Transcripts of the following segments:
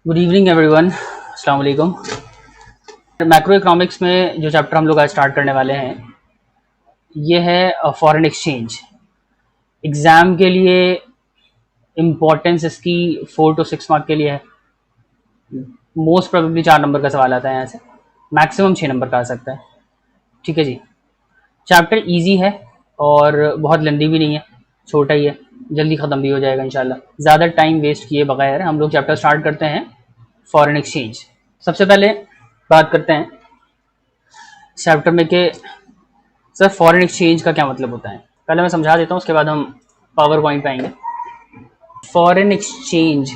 Good evening everyone, अस्सलाम वालेकुम। Macro economics में जो चैप्टर हम लोग आज स्टार्ट करने वाले हैं ये है फॉरेन एक्सचेंज। एग्ज़ाम के लिए इम्पोर्टेंस इसकी 4 to 6 मार्क के लिए है। मोस्ट प्रोबेबली 4 नंबर का सवाल आता है, यहाँ से मैक्सिमम 6 नंबर का आ सकता है। ठीक है जी। चैप्टर इजी है और बहुत लंबी भी नहीं है, छोटा ही है, जल्दी ख़त्म भी हो जाएगा इंशाल्लाह। ज़्यादा टाइम वेस्ट किए बगैर हम लोग चैप्टर स्टार्ट करते हैं फॉरेन एक्सचेंज। सबसे पहले बात करते हैं चैप्टर में कि सर फॉरेन एक्सचेंज का क्या मतलब होता है। पहले मैं समझा देता हूँ, उसके बाद हम पावर पॉइंट पे आएंगे। फॉरेन एक्सचेंज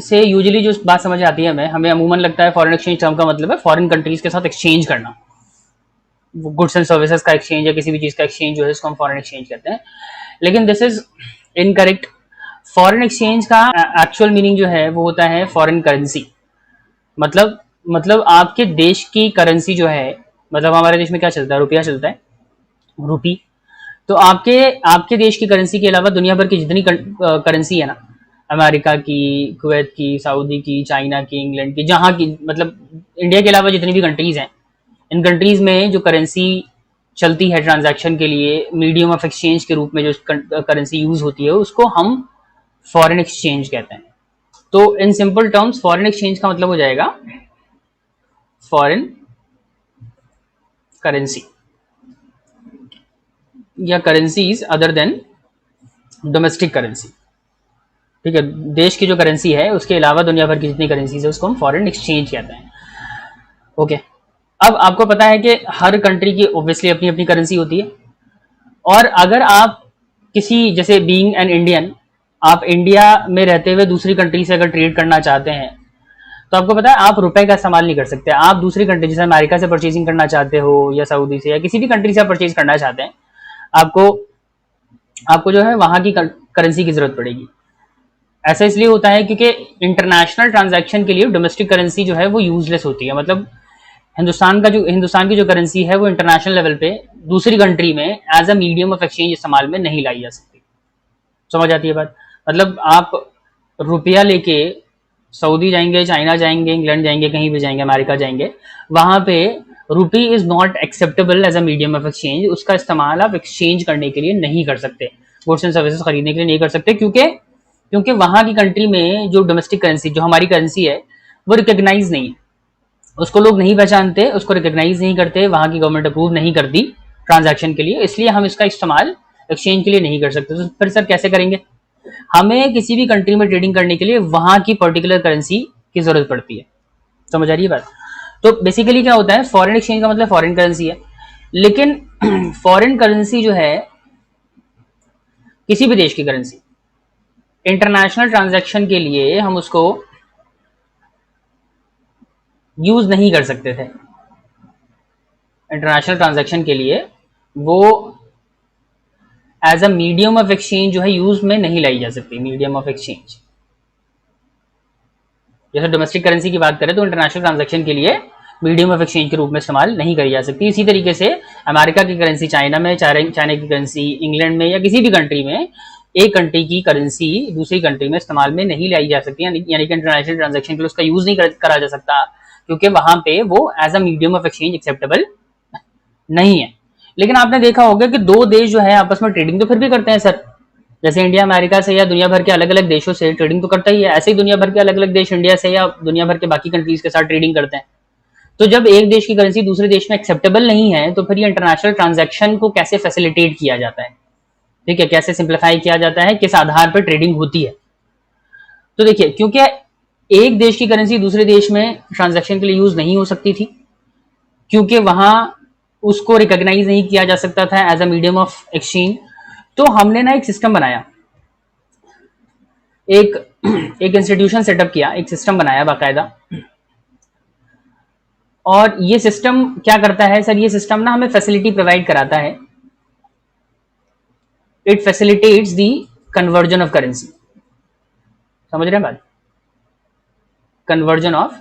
से यूजुअली जो बात समझ आती है हमें अमूमन लगता है फॉरेन एक्सचेंज टर्म का मतलब है फॉरेन कंट्रीज के साथ एक्सचेंज करना, गुड्स एंड सर्विसेज का एक्सचेंज या किसी भी चीज़ का एक्सचेंज जो है इसको हम फॉरेन एक्सचेंज कहते हैं। लेकिन this is incorrect. Foreign exchange का एक्चुअल मीनिंग जो है वो होता है फॉरेन करेंसी। मतलब आपके देश की करेंसी जो है, मतलब हमारे देश में क्या चलता है, रुपया चलता है, रुपी। तो आपके देश की करेंसी के अलावा दुनिया भर की जितनी करेंसी है ना, अमेरिका की, कुवैत की, सऊदी की, चाइना की, इंग्लैंड की, जहाँ की, मतलब इंडिया के अलावा जितनी भी कंट्रीज हैं, इन कंट्रीज में जो करेंसी चलती है ट्रांजैक्शन के लिए, मीडियम ऑफ एक्सचेंज के रूप में जो करेंसी यूज होती है उसको हम फॉरेन एक्सचेंज कहते हैं। तो in simple terms foreign exchange का मतलब हो जाएगा फॉरेन करेंसी या currencies other than domestic currency. ठीक है, देश की जो करेंसी है उसके अलावा दुनिया भर की जितनी करेंसीज है उसको हम फॉरेन एक्सचेंज कहते हैं। ओके, अब आपको पता है कि हर कंट्री की ऑब्वियसली अपनी अपनी करेंसी होती है, और अगर आप किसी, जैसे बीइंग एन इंडियन, आप इंडिया में रहते हुए दूसरी कंट्री से अगर ट्रेड करना चाहते हैं तो आपको पता है आप रुपए का इस्तेमाल नहीं कर सकते। आप दूसरी कंट्री जैसे अमेरिका से परचेजिंग करना चाहते हो या सऊदी से या किसी भी कंट्री से आप परचेज करना चाहते हैं, आपको जो है वहां की करेंसी की जरूरत पड़ेगी। ऐसा इसलिए होता है क्योंकि इंटरनेशनल ट्रांजैक्शन के लिए डोमेस्टिक करेंसी जो है वो यूजलेस होती है। मतलब हिंदुस्तान की जो करेंसी है वो इंटरनेशनल लेवल पे दूसरी कंट्री में as a medium of exchange इस्तेमाल में नहीं लाई जा सकती। समझ आती है बात? मतलब आप रुपया लेके सऊदी जाएंगे, चाइना जाएंगे, इंग्लैंड जाएंगे, कहीं भी जाएंगे, अमेरिका जाएंगे, वहां पे rupee is not acceptable as a medium of exchange. उसका इस्तेमाल आप एक्सचेंज करने के लिए नहीं कर सकते, गुड्स एंड सर्विसेज खरीदने के लिए नहीं कर सकते, क्योंकि वहां की कंट्री में जो डोमेस्टिक करेंसी, जो हमारी करेंसी है, वो रिकॉग्नाइज नहीं है, उसको लोग नहीं पहचानते, उसको रिकॉग्नाइज नहीं करते, वहां की गवर्नमेंट अप्रूव नहीं करती ट्रांजैक्शन के लिए, इसलिए हम इसका इस्तेमाल एक्सचेंज के लिए नहीं कर सकते। तो फिर सर कैसे करेंगे? हमें किसी भी कंट्री में ट्रेडिंग करने के लिए वहां की पर्टिकुलर करेंसी की जरूरत पड़ती है। समझ आ रही है बात? तो बेसिकली क्या होता है, फॉरेन एक्सचेंज का मतलब फॉरेन करेंसी है, लेकिन फॉरेन करेंसी जो है किसी भी देश की करेंसी, इंटरनेशनल ट्रांजैक्शन के लिए हम उसको यूज नहीं कर सकते थे। इंटरनेशनल ट्रांजैक्शन के लिए वो as a medium of exchange जो है यूज में नहीं लाई जा सकती। मीडियम ऑफ एक्सचेंज, जैसे डोमेस्टिक करेंसी की बात करें तो इंटरनेशनल ट्रांजैक्शन के लिए मीडियम ऑफ एक्सचेंज के रूप में इस्तेमाल नहीं करी जा सकती। इसी तरीके से अमेरिका की करेंसी चाइना में, चाइना की करेंसी इंग्लैंड में, या किसी भी कंट्री में एक कंट्री की करेंसी दूसरी कंट्री में इस्तेमाल में नहीं लाई जा सकती, यानी कि इंटरनेशनल ट्रांजैक्शन के लिए उसका यूज नहीं करा जा सकता, क्योंकि वहां पे वो as a medium of exchange acceptable नहीं है। लेकिन आपने देखा होगा कि दो देश जो है आपस में ट्रेडिंग तो फिर भी करते हैं सर। जैसे इंडिया अमेरिका से या दुनिया भर के अलग अलग देशों से ट्रेडिंग तो करता ही है, ऐसे ही दुनिया भर के अलग अलग देश इंडिया से या दुनिया भर के बाकी कंट्रीज के साथ ट्रेडिंग करते हैं। तो जब एक देश की करेंसी दूसरे देश में एक्सेप्टेबल नहीं है तो फिर ये इंटरनेशनल ट्रांजैक्शन को कैसे फैसिलिटेट किया जाता है, ठीक है, कैसे सिंप्लीफाई किया जाता है, किस आधार पर ट्रेडिंग होती है। तो देखिए, क्योंकि एक देश की करेंसी दूसरे देश में ट्रांजैक्शन के लिए यूज नहीं हो सकती थी, क्योंकि वहां उसको रिकॉग्नाइज नहीं किया जा सकता था as a medium of exchange, तो हमने ना एक सिस्टम बनाया, एक इंस्टीट्यूशन सेटअप किया, एक सिस्टम बनाया बाकायदा। और ये सिस्टम क्या करता है सर? ये सिस्टम ना हमें फैसिलिटी प्रोवाइड कराता है, it facilitates the conversion of currency. समझ रहे हैं बात? कन्वर्जन ऑफ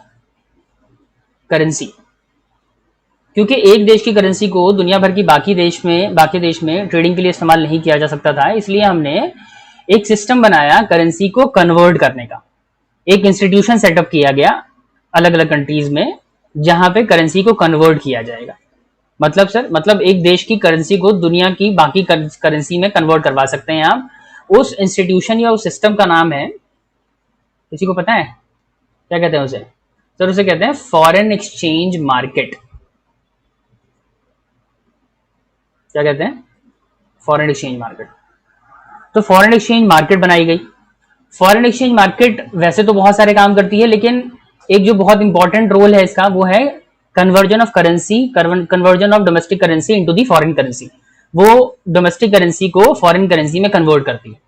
करेंसी, क्योंकि एक देश की करेंसी को दुनिया भर की बाकी देश में ट्रेडिंग के लिए इस्तेमाल नहीं किया जा सकता था, इसलिए हमने एक सिस्टम बनाया करेंसी को कन्वर्ट करने का। एक इंस्टीट्यूशन सेटअप किया गया अलग अलग कंट्रीज में जहां पे करेंसी को कन्वर्ट किया जाएगा। मतलब सर, मतलब एक देश की करेंसी को दुनिया की बाकी करेंसी में कन्वर्ट करवा सकते हैं आप। उस इंस्टीट्यूशन या उस सिस्टम का नाम है, किसी को पता है क्या कहते हैं उसे? सर उसे कहते हैं फॉरेन एक्सचेंज मार्केट। क्या कहते हैं? Foreign exchange market. तो फॉरेन एक्सचेंज मार्केट बनाई गई। फॉरेन एक्सचेंज मार्केट वैसे तो बहुत सारे काम करती है, लेकिन एक जो बहुत इंपॉर्टेंट रोल है इसका वो है conversion of currency, conversion of domestic currency into the foreign currency. वो डोमेस्टिक करेंसी को फॉरेन करेंसी में कन्वर्ट करती है।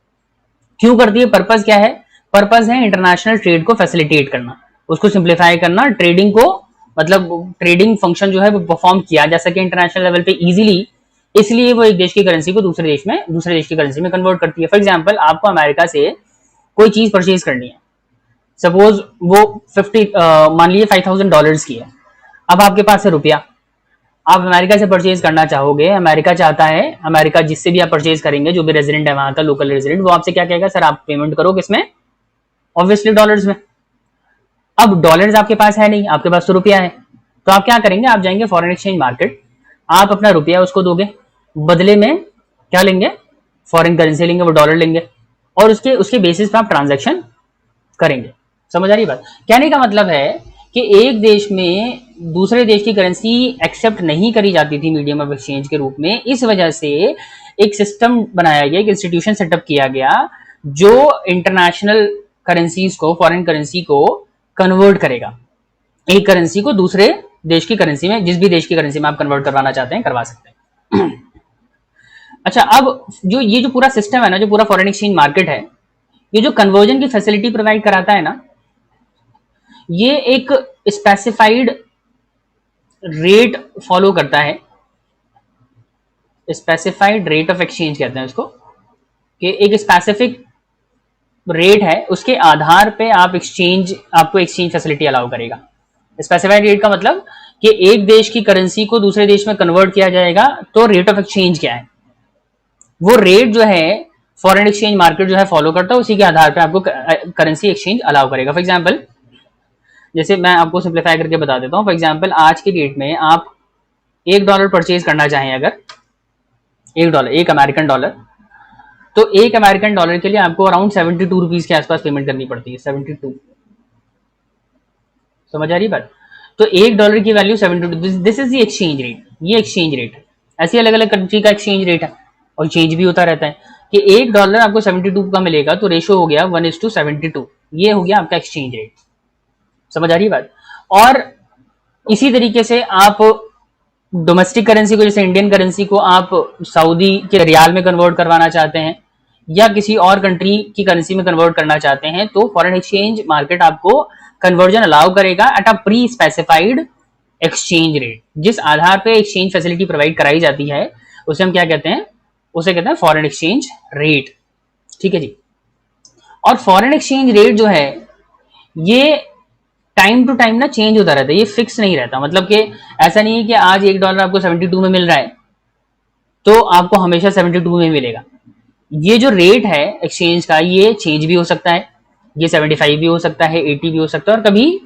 क्यों करती है? पर्पस क्या है? पर्पस है इंटरनेशनल ट्रेड को फैसिलिटेट करना, उसको सिंप्लीफाई करना, ट्रेडिंग को, मतलब ट्रेडिंग फंक्शन जो है वो परफॉर्म किया जा सके इंटरनेशनल लेवल पे इजीली। इसलिए वो एक देश की करेंसी को दूसरे देश की करेंसी में कन्वर्ट करती है। फॉर एग्जांपल, आपको अमेरिका से कोई चीज परचेज करनी है, सपोज वो 50 मान लीजिए $5,000 की है। अब आपके पास है रुपया, आप अमेरिका से परचेज करना चाहोगे। अमेरिका चाहता है, अमेरिका जिससे भी आप परचेज करेंगे, जो भी रेजिडेंट है वहां का, लोकल रेजिडेंट, वो आपसे क्या कहेगा? सर आप पेमेंट करो किसमें? ऑब्वियसली डॉलर्स में। अब डॉलर्स आपके पास है नहीं, आपके पास तो रुपया है। तो आप क्या करेंगे? आप जाएंगे फॉरेन एक्सचेंज मार्केट, आप अपना रुपया उसको दोगे, बदले में क्या लेंगे? फॉरेन करेंसी लेंगे, वो डॉलर लेंगे, और उसके उसके बेसिस पे आप ट्रांजैक्शन करेंगे। समझ आ रही बात? कहने का मतलब है कि एक देश में दूसरे देश की करेंसी एक्सेप्ट नहीं करी जाती थी मीडियम ऑफ एक्सचेंज के रूप में। इस वजह से एक सिस्टम बनाया गया, एक इंस्टीट्यूशन सेटअप किया गया जो इंटरनेशनल करेंसीज को, फॉरेन करेंसी को कन्वर्ट करेगा। एक करेंसी को दूसरे देश की करेंसी में, जिस भी देश की करेंसी में आप कन्वर्ट करवाना चाहते हैं करवा सकते हैं। अच्छा, अब ये जो पूरा सिस्टम है ना, जो पूरा फॉरेन एक्सचेंज मार्केट है, ये जो कन्वर्जन की फैसिलिटी प्रोवाइड कराता है ना, ये एक स्पेसिफाइड रेट फॉलो करता है। स्पेसिफाइड रेट ऑफ एक्सचेंज कहते हैं उसको, कि एक स्पेसिफिक रेट है, उसके आधार पे आपको एक्सचेंज फैसिलिटी अलाउ करेगा। स्पेसिफाइड रेट का मतलब कि एक देश की करेंसी को दूसरे देश में कन्वर्ट किया जाएगा, तो रेट ऑफ एक्सचेंज क्या है, वो रेट जो है फॉरेन एक्सचेंज मार्केट जो है फॉलो करता है, उसी के आधार पे आपको करेंसी एक्सचेंज अलाउ करेगा। फॉर एग्जांपल, जैसे मैं आपको सिंप्लीफाई करके बता देता हूँ। फॉर एग्जांपल, आज की डेट में आप $1 परचेज करना चाहें, अगर $1, एक अमेरिकन डॉलर, तो एक अमेरिकन डॉलर के लिए आपको अराउंड 72 रुपीज के आसपास पेमेंट करनी पड़ती है। 72, समझ आ रही बात? तो $1 की value 72, this is the exchange rate. ये एक्सचेंज रेट है। ऐसी अलग अलग कंट्री का एक्सचेंज रेट है और चेंज भी होता रहता है कि $1 आपको 72 का मिलेगा, तो रेशो हो गया 1:72। ये हो गया आपका एक्सचेंज रेट। समझ आ रही बात? और इसी तरीके से आप डोमेस्टिक करेंसी को, जैसे इंडियन करेंसी को आप सऊदी के रियाल में कन्वर्ट करवाना चाहते हैं या किसी और कंट्री की करेंसी में कन्वर्ट करना चाहते हैं, तो फॉरेन एक्सचेंज मार्केट आपको कन्वर्जन अलाउ करेगा at a pre specified exchange rate. जिस आधार पे एक्सचेंज फैसिलिटी प्रोवाइड कराई जाती है उसे हम क्या कहते हैं? उसे कहते हैं फॉरेन एक्सचेंज रेट। ठीक है जी। और फॉरेन एक्सचेंज रेट जो है ये टाइम टू टाइम ना चेंज होता रहता है, ये फिक्स नहीं रहता। मतलब कि ऐसा नहीं है कि आज $1 आपको 72 में मिल रहा है तो आपको हमेशा 72 में मिलेगा। ये जो रेट है एक्सचेंज का, ये चेंज भी हो सकता है, ये 75 भी हो सकता है, 80 भी हो सकता है, और कभी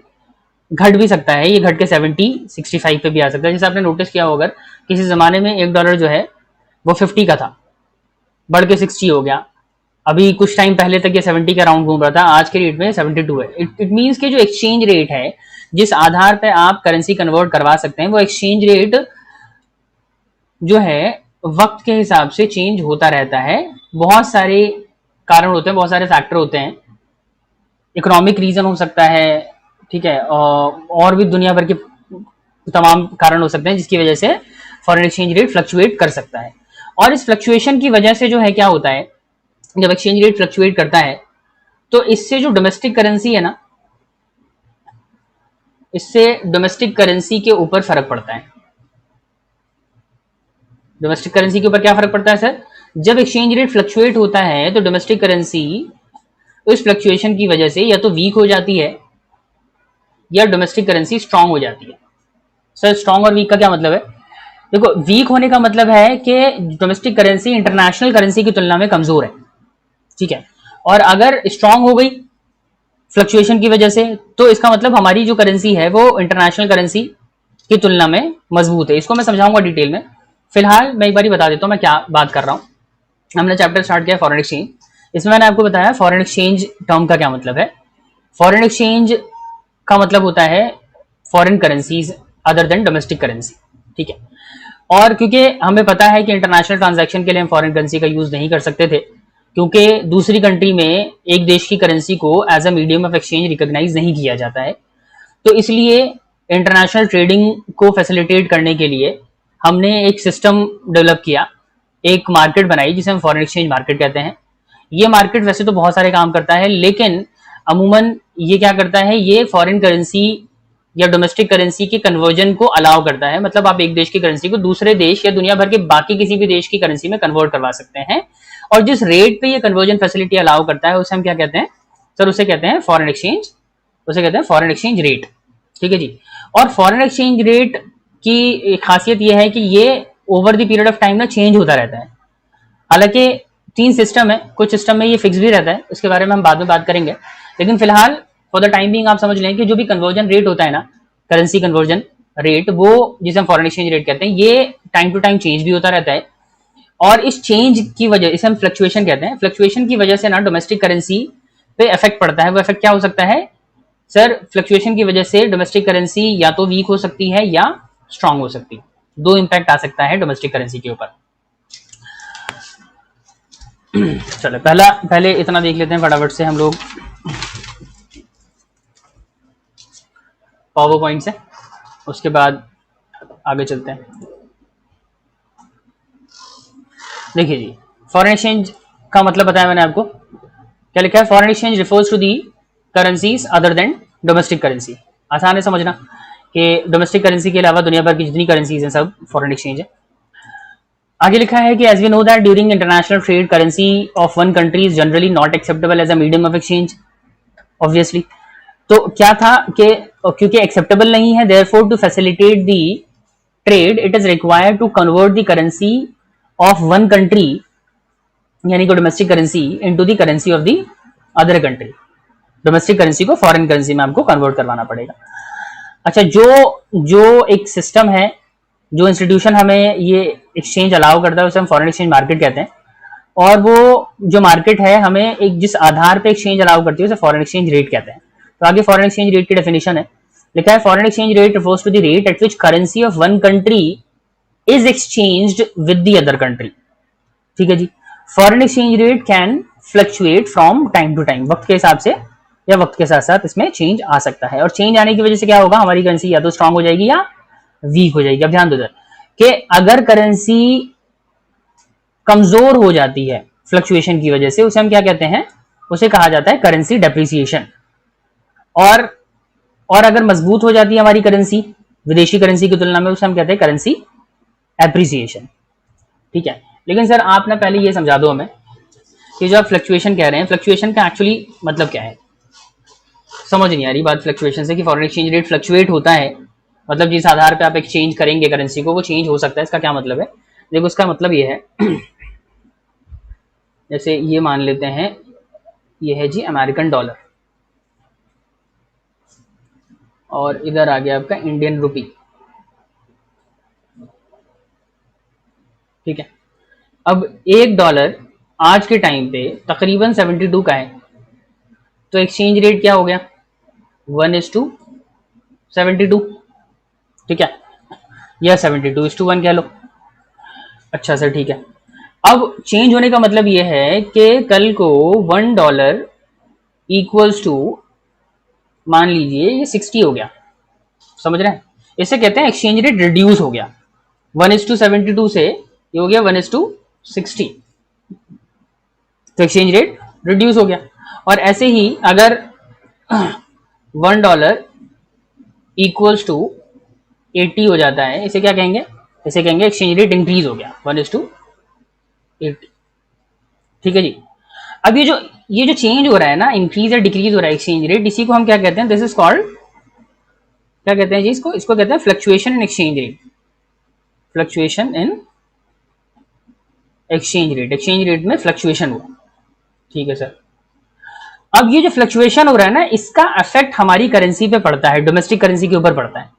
घट भी सकता है। ये घट के 70, 65 पे भी आ सकता है। जैसे आपने नोटिस किया होगा, किसी जमाने में $1 जो है वो 50 का था, बढ़ के 60 हो गया। अभी कुछ टाइम पहले तक ये 70 के अराउंड घूम रहा था, आज के रेट में 72 है। इट मीन्स कि जो एक्सचेंज रेट है, जिस आधार पे आप करेंसी कन्वर्ट करवा सकते हैं, वो एक्सचेंज रेट जो है वक्त के हिसाब से चेंज होता रहता है। बहुत सारे कारण होते हैं, बहुत सारे फैक्टर होते हैं। इकोनॉमिक रीजन हो सकता है, ठीक है, और भी दुनिया भर के तमाम कारण हो सकते हैं जिसकी वजह से फॉरेन एक्सचेंज रेट फ्लक्चुएट कर सकता है। और इस फ्लक्चुएशन की वजह से जो है क्या होता है, जब एक्सचेंज रेट फ्लक्चुएट करता है तो इससे जो डोमेस्टिक करेंसी है ना, इससे डोमेस्टिक करेंसी के ऊपर फर्क पड़ता है। डोमेस्टिक करेंसी के ऊपर क्या फर्क पड़ता है सर? जब एक्सचेंज रेट फ्लक्चुएट होता है तो डोमेस्टिक करेंसी इस फ्लक्चुएशन की वजह से या तो वीक हो जाती है या डोमेस्टिक करेंसी स्ट्रांग हो जाती है। सर स्ट्रांग और वीक का क्या मतलब है? देखो, वीक होने का मतलब है कि डोमेस्टिक करेंसी इंटरनेशनल करेंसी की तुलना में कमजोर है, ठीक है। और अगर स्ट्रांग हो गई फ्लक्चुएशन की वजह से, तो इसका मतलब हमारी जो करेंसी है वो इंटरनेशनल करेंसी की तुलना में मजबूत है। इसको मैं समझाऊंगा डिटेल में, फिलहाल मैं एक बार बता देता हूँ मैं क्या बात कर रहा हूँ। हमने चैप्टर स्टार्ट किया फॉरेन एक्सचेंज। इसमें मैंने आपको बताया फॉरेन एक्सचेंज टर्म का क्या मतलब है। फॉरेन एक्सचेंज का मतलब होता है foreign currencies other than domestic currency, ठीक है। और क्योंकि हमें पता है कि इंटरनेशनल ट्रांजैक्शन के लिए हम फॉरेन करेंसी का यूज नहीं कर सकते थे, क्योंकि दूसरी कंट्री में एक देश की करेंसी को as a medium of exchange recognise नहीं किया जाता है, तो इसलिए इंटरनेशनल ट्रेडिंग को फैसिलिटेट करने के लिए हमने एक सिस्टम डेवलप किया, एक मार्केट बनाई जिसे हम फॉरेन एक्सचेंज मार्केट कहते हैं। ये मार्केट वैसे तो बहुत सारे काम करता है, लेकिन अमूमन ये क्या करता है, ये फॉरेन करेंसी या डोमेस्टिक करेंसी के कन्वर्जन को अलाउ करता है। मतलब आप एक देश की करेंसी को दूसरे देश या दुनिया भर के बाकी किसी भी देश की करेंसी में कन्वर्ट करवा सकते हैं, और जिस रेट पे ये कन्वर्जन फैसिलिटी अलाउ करता है उसे हम क्या कहते हैं सर, उसे कहते हैं फॉरेन एक्सचेंज, उसे कहते हैं फॉरेन एक्सचेंज रेट, ठीक है जी। और फॉरेन एक्सचेंज रेट की खासियत यह है कि ये over the period of time ना चेंज होता रहता है। हालांकि 3 सिस्टम है, कुछ सिस्टम में ये फिक्स भी रहता है, उसके बारे में हम बाद में बात करेंगे, लेकिन फिलहाल फॉर द टाइम बिंग आप समझ लें कि जो भी कन्वर्जन रेट होता है ना, करेंसी कन्वर्जन रेट, वो जिसे हम फॉरेन एक्सचेंज रेट कहते हैं, ये टाइम टू टाइम चेंज भी होता रहता है। और इस चेंज की वजह, इसे हम फ्लक्चुएशन कहते हैं, फ्लक्चुएशन की वजह से ना डोमेस्टिक करेंसी पे इफेक्ट पड़ता है। वो इफेक्ट क्या हो सकता है सर, फ्लक्चुएशन की वजह से डोमेस्टिक करेंसी या तो वीक हो सकती है या स्ट्रांग हो सकती है। 2 इंपैक्ट आ सकता है डोमेस्टिक करेंसी के ऊपर। चलो पहले इतना देख लेते हैं फटाफट से हम लोग पावर पॉइंट से, उसके बाद आगे चलते हैं। देखिए जी, फॉरेन एक्सचेंज का मतलब बताया मैंने आपको, क्या लिखा है, foreign exchange refers to the currencies other than domestic currency. आसान है समझना कि डोमेस्टिक करेंसी के अलावा दुनिया भर की जितनी करेंसीज हैं सब फॉरेन एक्सचेंज है। आगे लिखा है कि as we know that during international trade currency of one country is generally not acceptable as a medium of exchange, obviously. तो क्या था कि क्योंकि एक्सेप्टेबल नहीं है, therefore to facilitate the trade it is required to convert the currency of one country, यानी कि domestic currency, into the currency of the other country. Domestic currency को फॉरेन करेंसी में आपको कन्वर्ट करवाना पड़ेगा। अच्छा, जो एक सिस्टम है, जो इंस्टीट्यूशन हमें ये एक्सचेंज अलाउ करता है, उसे हम फॉरेन एक्सचेंज मार्केट कहते हैं। और वो जो मार्केट है हमें एक जिस आधार पे एक्सचेंज अलाउ करती है उसे फॉरेन एक्सचेंज रेट कहते हैं। तो आगे फॉरेन एक्सचेंज रेट की डेफिनेशन है, लिखा है foreign exchange rate refers to the rate at which currency of one country is exchanged with the other country, ठीक है जी। Foreign exchange rate can fluctuate from time to time, वक्त के हिसाब से या वक्त के साथ साथ इसमें चेंज आ सकता है। और चेंज आने की वजह से क्या होगा, हमारी करेंसी या तो स्ट्रांग हो जाएगी या वीक हो जाएगी। अब ध्यान दो कि अगर करेंसी कमजोर हो जाती है फ्लक्चुएशन की वजह से, उसे हम क्या कहते हैं, उसे कहा जाता है करेंसी डेप्रिसिएशन। और अगर मजबूत हो जाती है हमारी करेंसी विदेशी करेंसी की तुलना में, उसे हम कहते हैं करेंसी एप्रिसिएशन, ठीक है। लेकिन सर आप ना पहले ये समझा दो हमें कि जो आप फ्लक्चुएशन कह रहे हैं, फ्लक्चुएशन का एक्चुअली मतलब क्या है। समझ नहीं आ रही बात फ्लक्चुएशन से कि फॉरेन एक्सचेंज रेट फ्लक्चुएट होता है, मतलब जिस आधार पे आप एक्सचेंज करेंगे करेंसी को वो चेंज हो सकता है, इसका क्या मतलब है। देखो उसका मतलब ये है जैसे ये मान लेते हैं, ये है जी अमेरिकन डॉलर, और इधर आ गया आपका इंडियन रुपी, ठीक है। अब $1 आज के टाइम पे तकरीबन 72 का है, तो एक्सचेंज रेट क्या हो गया 1:72, ठीक है, या 72:1 कह लो। अच्छा सर ठीक है। अब चेंज होने का मतलब यह है कि कल को $1 इक्वल्स टू, मान लीजिए ये 60 हो गया, समझ रहे हैं, इसे कहते हैं एक्सचेंज रेट रिड्यूस हो गया। 1:72 से ये हो गया 1:60, तो एक्सचेंज रेट रिड्यूस हो गया। और ऐसे ही अगर $1 इक्वल्स टू 80 हो जाता है, इसे क्या कहेंगे, इसे कहेंगे एक्सचेंज रेट इंक्रीज हो गया 1:80, ठीक है जी। अब ये जो चेंज हो रहा है ना, इंक्रीज या डिक्रीज हो रहा है एक्सचेंज रेट, इसी को हम क्या कहते हैं, दिस इज कॉल्ड, क्या कहते हैं जी, इसको कहते हैं fluctuation in exchange rate, fluctuation in exchange rate, exchange rate में फ्लक्चुएशन हुआ, ठीक है सर। अब ये जो फ्लक्चुएशन हो रहा है ना, इसका इफेक्ट हमारी करेंसी पे पड़ता है, डोमेस्टिक करेंसी के ऊपर पड़ता है।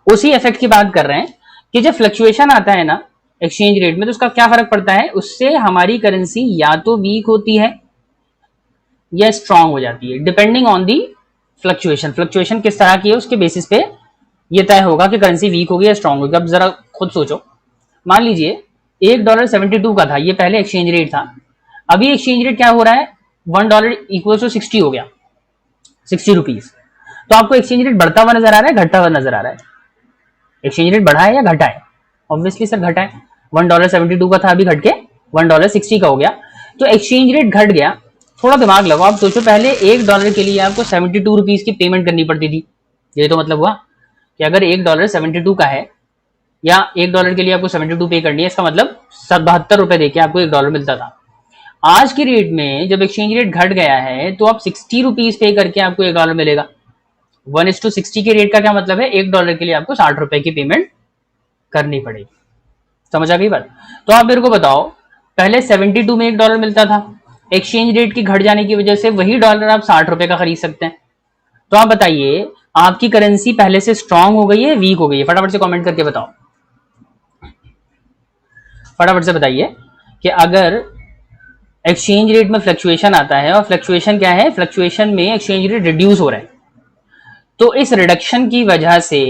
उसी इफेक्ट की बात कर रहे हैं कि जब फ्लक्चुएशन आता है ना एक्सचेंज रेट में, तो उसका क्या फर्क पड़ता है, उससे हमारी करेंसी या तो वीक होती है या स्ट्रांग हो जाती है, depending on the fluctuation. Fluctuation किस तरह की है उसके बेसिस पे ये तय होगा कि करेंसी वीक होगी या स्ट्रांग होगी। अब जरा खुद सोचो, मान लीजिए $1.72 का था, ये पहले एक्सचेंज रेट था। अभी एक्सचेंज रेट क्या हो रहा है, $1 इक्वल टू 60 हो गया, 60 रुपीज। तो आपको एक्सचेंज रेट बढ़ता हुआ नजर आ रहा है, घटता हुआ नजर आ रहा है? एक्सचेंज रेट बढ़ा है या घटा है? ऑब्वियसली सर घटा है। $1.72 का था, अभी घट के $1.60 का हो गया। तो एक्सचेंज रेट घट गया। थोड़ा दिमाग लगाओ, आप सोचो, पहले $1 के लिए आपको 72 रुपीज की पेमेंट करनी पड़ती थी। ये तो मतलब हुआ कि अगर $1.72 का है या $1 के लिए आपको 72 पे करनी है, इसका मतलब 72 रुपए देके आपको $1 मिलता था। आज की रेट में जब एक्सचेंज रेट घट गया है तो आप 60 रुपीज पे करके आपको $1 मिलेगा। 1:60 के रेट का क्या मतलब है, $1 के लिए आपको 60 रुपए की पेमेंट करनी पड़ेगी। समझ आ गई बात? तो आप मेरे को बताओ, पहले 72 में $1 मिलता था, एक्सचेंज रेट की घट जाने की वजह से वही डॉलर आप 60 रुपए का खरीद सकते हैं। तो आप बताइए, आपकी करेंसी पहले से स्ट्रांग हो गई है, वीक हो गई है? फटाफट से कमेंट करके बताओ, फटाफट से बताइए कि अगर एक्सचेंज रेट में फ्लक्चुएशन आता है, और फ्लक्चुएशन क्या है, फ्लक्चुएशन में एक्सचेंज रेट रिड्यूस हो रहा है, तो इस रिडक्शन की वजह से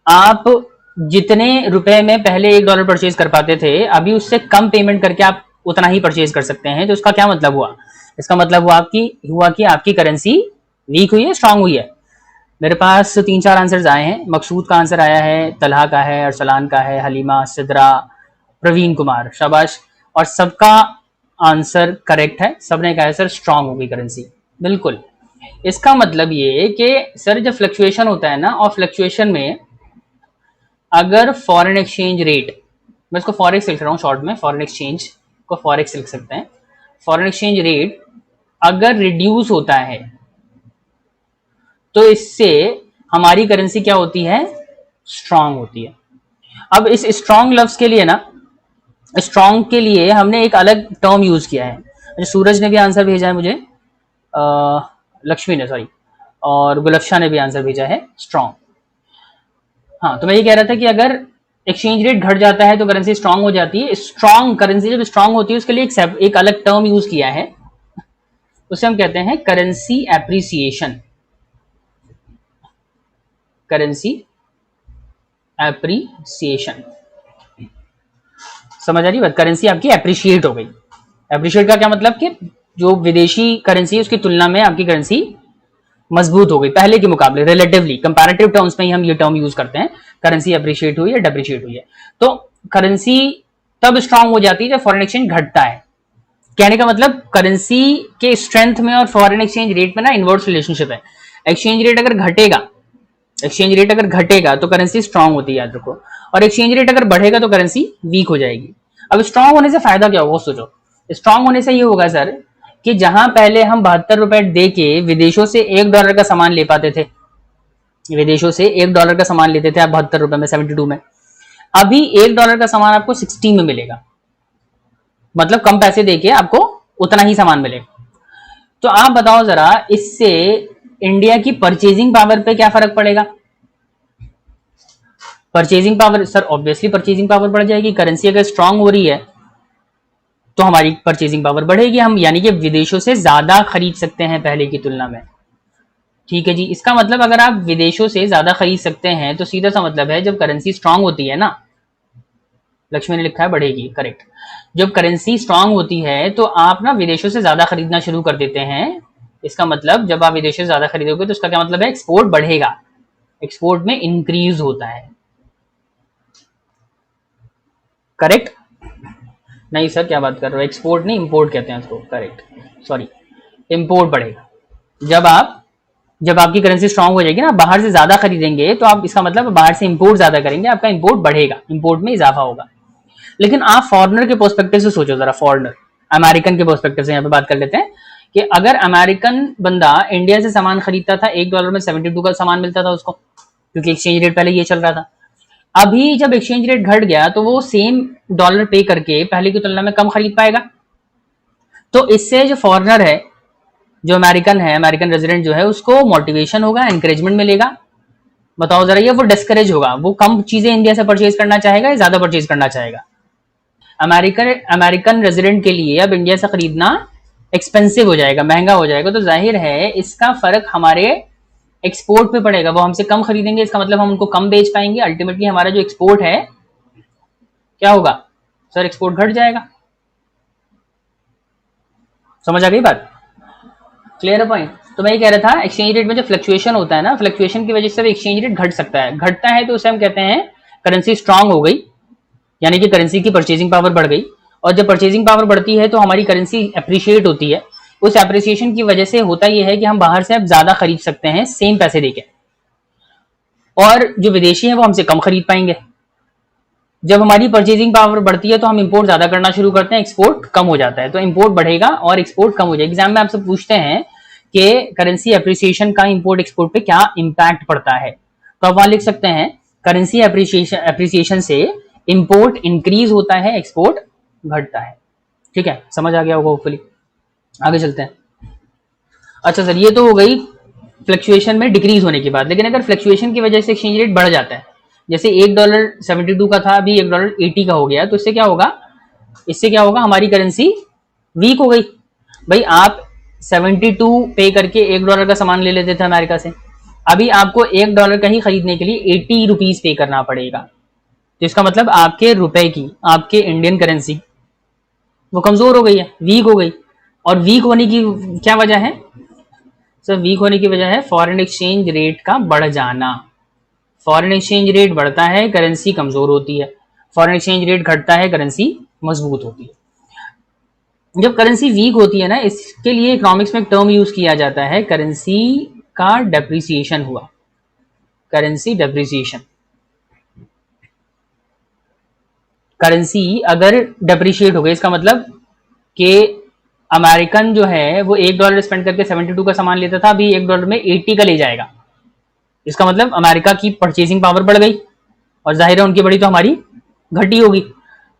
आप जितने रुपए में पहले $1 परचेज कर पाते थे, अभी उससे कम पेमेंट करके आप उतना ही परचेज कर सकते हैं। तो इसका क्या मतलब हुआ, इसका मतलब हुआ कि आपकी करेंसी वीक हुई है, स्ट्रांग हुई है। मेरे पास 3-4 आंसर्स आए हैं। मकसूद का आंसर आया है, तलहा का है, अरसलान का है, हलीमा, सिद्रा, प्रवीण कुमार, शाबाश। और सबका आंसर करेक्ट है, सबने कहा है सर स्ट्रांग हो गई करेंसी। बिल्कुल, इसका मतलब ये कि सर जब फ्लक्चुएशन होता है ना, और फ्लक्चुएशन में अगर फॉरेन एक्सचेंज रेट, मैं इसको फॉरेक्स लिख रहा हूँ शॉर्ट में, फॉरेन एक्सचेंज को फॉरेक्स लिख सकते हैं, फॉरेन एक्सचेंज रेट अगर रिड्यूस होता है तो इससे हमारी करेंसी क्या होती है, स्ट्रांग होती है। अब इस स्ट्रांग लफ्ज के लिए ना, स्ट्रांग के लिए हमने एक अलग टर्म यूज किया है। सूरज ने भी आंसर भेजा है मुझे, लक्ष्मी ने, सॉरी, और गुलफ्शा ने भी आंसर भेजा है स्ट्रांग। हाँ, तो मैं ये कह रहा था कि अगर एक्सचेंज रेट घट जाता है तो करेंसी स्ट्रांग हो जाती है। स्ट्रांग करेंसी जब स्ट्रांग होती है उसके लिए एक अलग टर्म यूज किया है, उसे हम कहते हैं करेंसी एप्रिसिएशन। करेंसी एप्रिसिएशन, समझ आ रही बात? करेंसी आपकी एप्रिशिएट हो गई। एप्रिशिएट का क्या मतलब कि जो विदेशी करेंसी है उसकी तुलना में आपकी करेंसी मजबूत हो गई पहले के मुकाबले, रिलेटिवली, कंपैरेटिव टर्म्स में ही हम ये टर्म यूज करते हैं, करेंसी अप्रिशिएट हुई है, डेप्रिशिएट हुई है। तो करेंसी तब स्ट्रांग हो जाती है जब फॉरेन एक्सचेंज घटता है। कहने का मतलब करेंसी के स्ट्रेंथ में और फॉरेन एक्सचेंज रेट में ना इनवर्स रिलेशनशिप है। एक्सचेंज रेट अगर घटेगा, एक्सचेंज रेट अगर घटेगा तो करेंसी स्ट्रांग होती है, याद रखो, और एक्सचेंज रेट अगर बढ़ेगा तो करेंसी वीक हो जाएगी। अब स्ट्रांग होने से फायदा क्या होगा, सोचो। स्ट्रांग होने से ये होगा सर कि जहां पहले हम 72 रुपए दे के विदेशों से $1 का सामान ले पाते थे, विदेशों से $1 का सामान लेते थे आप 72 रुपए में, 72 में, अभी $1 का सामान आपको 60 में मिलेगा। मतलब कम पैसे देके आपको उतना ही सामान मिलेगा। तो आप बताओ जरा, इससे इंडिया की परचेजिंग पावर पे क्या फर्क पड़ेगा? Purchasing power, sir obviously purchasing power बढ़ जाएगी। करेंसी अगर स्ट्रांग हो रही है तो हमारी परचेजिंग पावर बढ़ेगी, हम यानी कि विदेशों से ज्यादा खरीद सकते हैं पहले की तुलना में। ठीक है जी, इसका मतलब अगर आप विदेशों से ज्यादा खरीद सकते हैं तो सीधा सा मतलब है जब करेंसी स्ट्रांग होती है ना, लक्ष्मी ने लिखा है बढ़ेगी, करेक्ट। जब करेंसी स्ट्रांग होती है तो आप ना विदेशों से ज्यादा खरीदना शुरू कर देते हैं। इसका मतलब जब आप विदेशों से ज्यादा खरीदोगे तो उसका क्या मतलब है, एक्सपोर्ट बढ़ेगा, एक्सपोर्ट में इंक्रीज होता है। करेक्ट? नहीं सर, क्या बात कर रहे हो, एक्सपोर्ट नहीं इंपोर्ट कहते हैं उसको, करेक्ट, सॉरी, इंपोर्ट बढ़ेगा। जब आपकी करेंसी स्ट्रांग हो जाएगी ना, बाहर से ज्यादा खरीदेंगे तो आप, इसका मतलब बाहर से इंपोर्ट ज्यादा करेंगे, आपका इंपोर्ट बढ़ेगा, इंपोर्ट में इजाफा होगा। लेकिन आप फॉरेनर के पर्सपेक्टिव से सोचो जरा, फॉरेनर, अमेरिकन के पर्सपेक्टिव से यहाँ पे बात कर लेते हैं कि अगर अमेरिकन बंदा इंडिया से सामान खरीदता था, $1 में 72 का सामान मिलता था उसको, क्योंकि एक्सचेंज रेट पहले ये चल रहा था। अभी जब एक्सचेंज रेट घट गया तो वो सेम डॉलर पे करके पहले की तुलना में कम खरीद पाएगा। तो इससे जो फॉरेनर है जो अमेरिकन है, अमेरिकन रेजिडेंट जो है, उसको मोटिवेशन होगा, एनकरेजमेंट मिलेगा। बताओ जरा, ये वो डिस्करेज होगा, वो कम चीजें इंडिया से परचेज करना चाहेगा या ज्यादा परचेज करना चाहेगा? अमेरिकन रेजिडेंट के लिए अब इंडिया से खरीदना एक्सपेंसिव हो जाएगा, महंगा हो जाएगा, तो जाहिर है इसका फर्क हमारे एक्सपोर्ट पे पड़ेगा। वो हमसे कम खरीदेंगे, इसका मतलब हम उनको कम बेच पाएंगे। अल्टीमेटली हमारा जो एक्सपोर्ट है क्या होगा सर? एक्सपोर्ट घट जाएगा। समझ आ गई बात? क्लियर है पॉइंट? तो मैं ये कह रहा था, एक्सचेंज रेट में जो फ्लक्चुएशन होता है ना, फ्लक्चुएशन की वजह से एक्सचेंज रेट घट सकता है। घटता है तो उसे हम कहते हैं करेंसी स्ट्रांग हो गई, यानी कि करेंसी की परचेजिंग पावर बढ़ गई। और जब परचेजिंग पावर बढ़ती है तो हमारी करेंसी अप्रिशिएट होती है। उस अप्रिसिएशन की वजह से होता यह है कि हम बाहर से अब ज्यादा खरीद सकते हैं सेम पैसे देके, और जो विदेशी है वो हमसे कम खरीद पाएंगे। जब हमारी परचेजिंग पावर बढ़ती है तो हम इंपोर्ट ज्यादा करना शुरू करते हैं, एक्सपोर्ट कम हो जाता है। तो इंपोर्ट बढ़ेगा और एक्सपोर्ट कम हो जाएगा। एग्जाम में आपसे पूछते हैं कि करेंसी अप्रिसिएशन का इंपोर्ट एक्सपोर्ट पे क्या इंपैक्ट पड़ता है, तो आप वहां लिख सकते हैं करेंसी अप्रिसिएशन से इंपोर्ट इंक्रीज होता है, एक्सपोर्ट घटता है। ठीक है, समझ आ गया होगा होपफुली। आगे चलते हैं। अच्छा सर, ये तो हो गई फ्लक्चुएशन में डिक्रीज होने की बात। लेकिन अगर फ्लक्चुएशन की वजह से एक्सचेंज रेट बढ़ जाता है, जैसे $1 72 का था, अभी $1 80 का हो गया, तो इससे क्या होगा? इससे क्या होगा? हमारी करेंसी वीक हो गई। भाई आप 72 पे करके $1 का सामान ले लेते थे अमेरिका से, अभी आपको $1 का ही खरीदने के लिए 80 रुपीज पे करना पड़ेगा। तो इसका मतलब आपके रुपए की, आपके इंडियन करेंसी वो कमजोर हो गई है, वीक हो गई। और वीक होने की क्या वजह है सर? वीक होने की वजह है फॉरेन एक्सचेंज रेट का बढ़ जाना। फॉरेन एक्सचेंज रेट बढ़ता है, करेंसी कमजोर होती है। फॉरेन एक्सचेंज रेट घटता है, करेंसी मजबूत होती है। जब करेंसी वीक होती है ना, इसके लिए इकोनॉमिक्स में एक टर्म यूज किया जाता है, करेंसी का डेप्रिसिएशन हुआ। करेंसी डेप्रिसिएशन, करेंसी अगर डेप्रिशिएट हो गई, इसका मतलब कि अमेरिकन जो है वो $1 स्पेंड करके 72 का सामान लेता था, अभी $1 में 80 का ले जाएगा। इसका मतलब अमेरिका की परचेजिंग पावर बढ़ गई, और जाहिर है उनकी बढ़ी तो हमारी घटी होगी।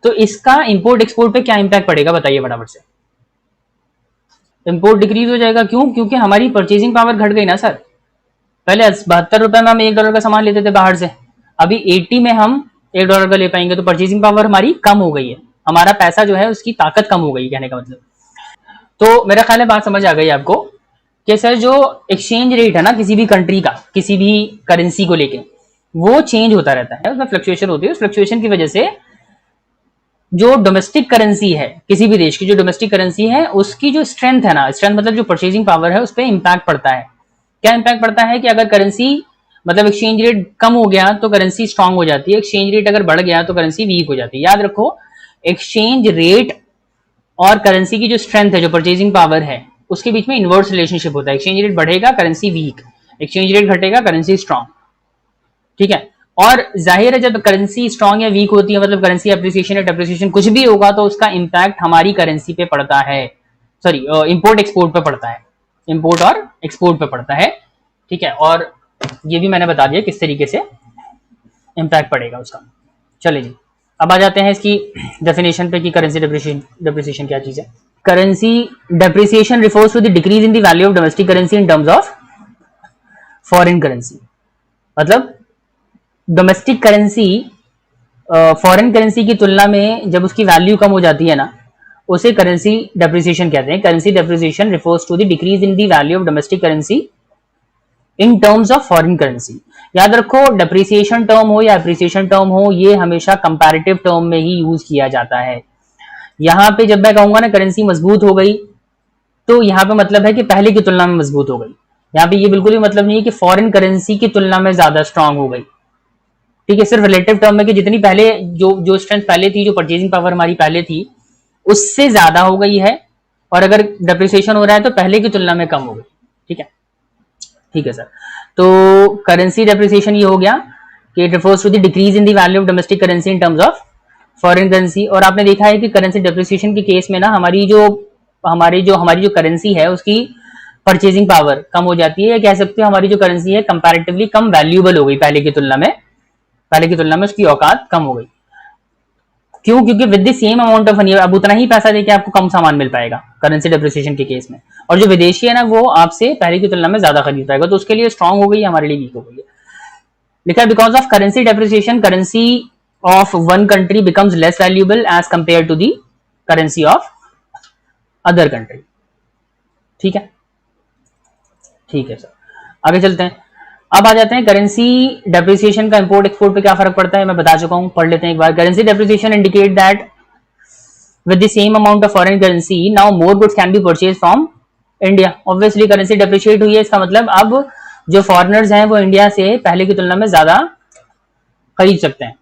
तो इसका इंपोर्ट एक्सपोर्ट पे क्या इंपैक्ट पड़ेगा बताइए फटाफट से? इंपोर्ट डिक्रीज हो जाएगा। क्यों? क्योंकि हमारी परचेजिंग पावर घट गई ना सर। पहले 72 रुपए में हम $1 का सामान लेते थे बाहर से, अभी 80 में हम $1 का ले पाएंगे, तो परचेजिंग पावर हमारी कम हो गई है, हमारा पैसा जो है उसकी ताकत कम हो गई, कहने का मतलब। तो मेरा ख्याल है बात समझ आ गई आपको कि सर जो एक्सचेंज रेट है ना किसी भी कंट्री का, किसी भी करेंसी को लेके, वो चेंज होता रहता है, उसमें फ्लक्चुएशन होती है। उस फ्लक्चुएशन की वजह से जो डोमेस्टिक करेंसी है, किसी भी देश की जो डोमेस्टिक करेंसी है, उसकी जो स्ट्रेंथ है ना, स्ट्रेंथ मतलब जो परचेजिंग पावर है, उस पर इंपैक्ट पड़ता है। क्या इंपैक्ट पड़ता है कि अगर करेंसी मतलब एक्सचेंज रेट कम हो गया तो करेंसी स्ट्रांग हो जाती है, एक्सचेंज रेट अगर बढ़ गया तो करेंसी वीक हो जाती है। याद रखो, एक्सचेंज रेट और करेंसी की जो स्ट्रेंथ है, जो परचेजिंग पावर है, उसके बीच में इनवर्स रिलेशनशिप होता है। एक्सचेंज रेट बढ़ेगा, करेंसी वीक, एक्सचेंज रेट घटेगा, करेंसी स्ट्रांग। ठीक है, और जाहिर है जब करेंसी स्ट्रांग या वीक होती है, मतलब करेंसी अप्रिसिएशन या डेप्रिसिएशन कुछ भी होगा, तो उसका इंपैक्ट हमारी करेंसी पे पड़ता है, सॉरी इंपोर्ट एक्सपोर्ट पे पड़ता है, इंपोर्ट और एक्सपोर्ट पे पड़ता है। ठीक है, और ये भी मैंने बता दिया किस तरीके से इंपैक्ट पड़ेगा उसका। चलिए जी, अब आ जाते हैं इसकी डेफिनेशन पे कि करेंसी डेप्रिसिएशन क्या चीज है। Currency depreciation refers to the decrease in the value of domestic currency in terms of foreign currency. मतलब डोमेस्टिक करेंसी फॉरेन करेंसी की तुलना में जब उसकी वैल्यू कम हो जाती है ना, उसे करेंसी डेप्रिसिएशन कहते हैं। Currency depreciation refers to the decrease in the value of domestic currency in terms of foreign currency. याद रखो, डेप्रिसिएशन टर्म हो या अप्रिसिएशन टर्म हो, ये हमेशा कंपैरेटिव टर्म में ही यूज किया जाता है। यहाँ पे जब मैं कहूंगा ना करेंसी मजबूत हो गई, तो यहाँ पे मतलब है कि पहले की तुलना में मजबूत हो गई। यहाँ पे ये बिल्कुल भी मतलब नहीं है कि फॉरेन करेंसी की तुलना में ज्यादा स्ट्रांग हो गई। ठीक है, सिर्फ रिलेटिव टर्म में कि जितनी पहले जो स्ट्रेंथ पहले थी, जो परचेजिंग पावर हमारी पहले थी, उससे ज्यादा हो गई है, और अगर डेप्रिसिएशन हो रहा है तो पहले की तुलना में कम हो गई। ठीक है, ठीक है सर। तो करेंसी डेप्रिसिएशन ये हो गया कि it refers to the decrease in the value of domestic currency in terms of foreign currency. और आपने देखा है कि करेंसी डेप्रिसिएशन के केस में ना हमारी जो करेंसी है उसकी परचेजिंग पावर कम हो जाती है, या कह सकते हो हमारी जो करेंसी है कंपैरेटिवली कम वैल्यूएबल हो गई, पहले की तुलना में उसकी औकात कम हो गई। क्यों? क्योंकि with the same amount of money अब उतना ही पैसा देके आपको कम सामान मिल पाएगा करेंसी डेप्रिसिएशन के केस में, और जो विदेशी है ना वो आपसे पहले की तुलना में ज्यादा खरीद पाएगा, तो उसके लिए स्ट्रांग हो गई, हमारे लिए वीक हो गई है। लिखा है because of currency depreciation currency of one country becomes less valuable as compare to the currency of other country. ठीक है, ठीक है सर, आगे चलते हैं। अब आ जाते हैं करेंसी डेप्रिसिएशन का इंपोर्ट एक्सपोर्ट पे क्या फर्क पड़ता है, मैं बता चुका हूं, पढ़ लेते हैं एक बार। Currency depreciation indicate that with the same amount of foreign currency now more goods can be purchase from India. Obviously currency depreciate हुई है, इसका मतलब अब जो फॉरेनर्स हैं वो इंडिया से पहले की तुलना में ज्यादा खरीद सकते हैं।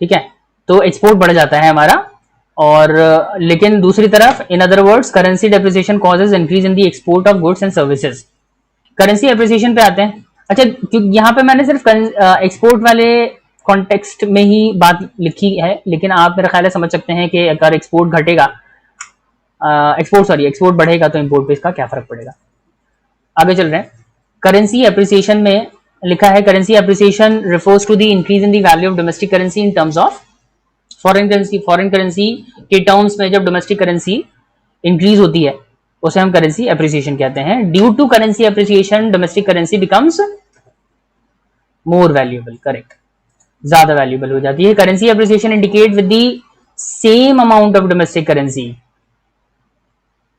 ठीक है, तो एक्सपोर्ट बढ़ जाता है हमारा। और लेकिन दूसरी तरफ in other words currency depreciation causes increase in the export of goods and services. Currency appreciation पे आते हैं। अच्छा, यहाँ पे मैंने सिर्फ एक्सपोर्ट वाले कॉन्टेक्स्ट में ही बात लिखी है, लेकिन आप मेरा ख्याल है समझ सकते हैं कि अगर एक्सपोर्ट घटेगा, एक्सपोर्ट बढ़ेगा तो इंपोर्ट पे इसका क्या फर्क पड़ेगा। आगे चल रहे हैं। करेंसी एप्रिसिएशन में लिखा है currency appreciation refers to the increase in the value of domestic currency in terms of foreign currency. Foreign currency के टर्म्स में जब डोमेस्टिक करेंसी इंक्रीज होती है उसे हम करेंसी एप्रिसिएशन कहते हैं। Due to currency appreciation domestic currency becomes more valuable, correct, ज्यादा वैल्यूएबल हो जाती है। Currency appreciation indicate with the same amount of domestic currency.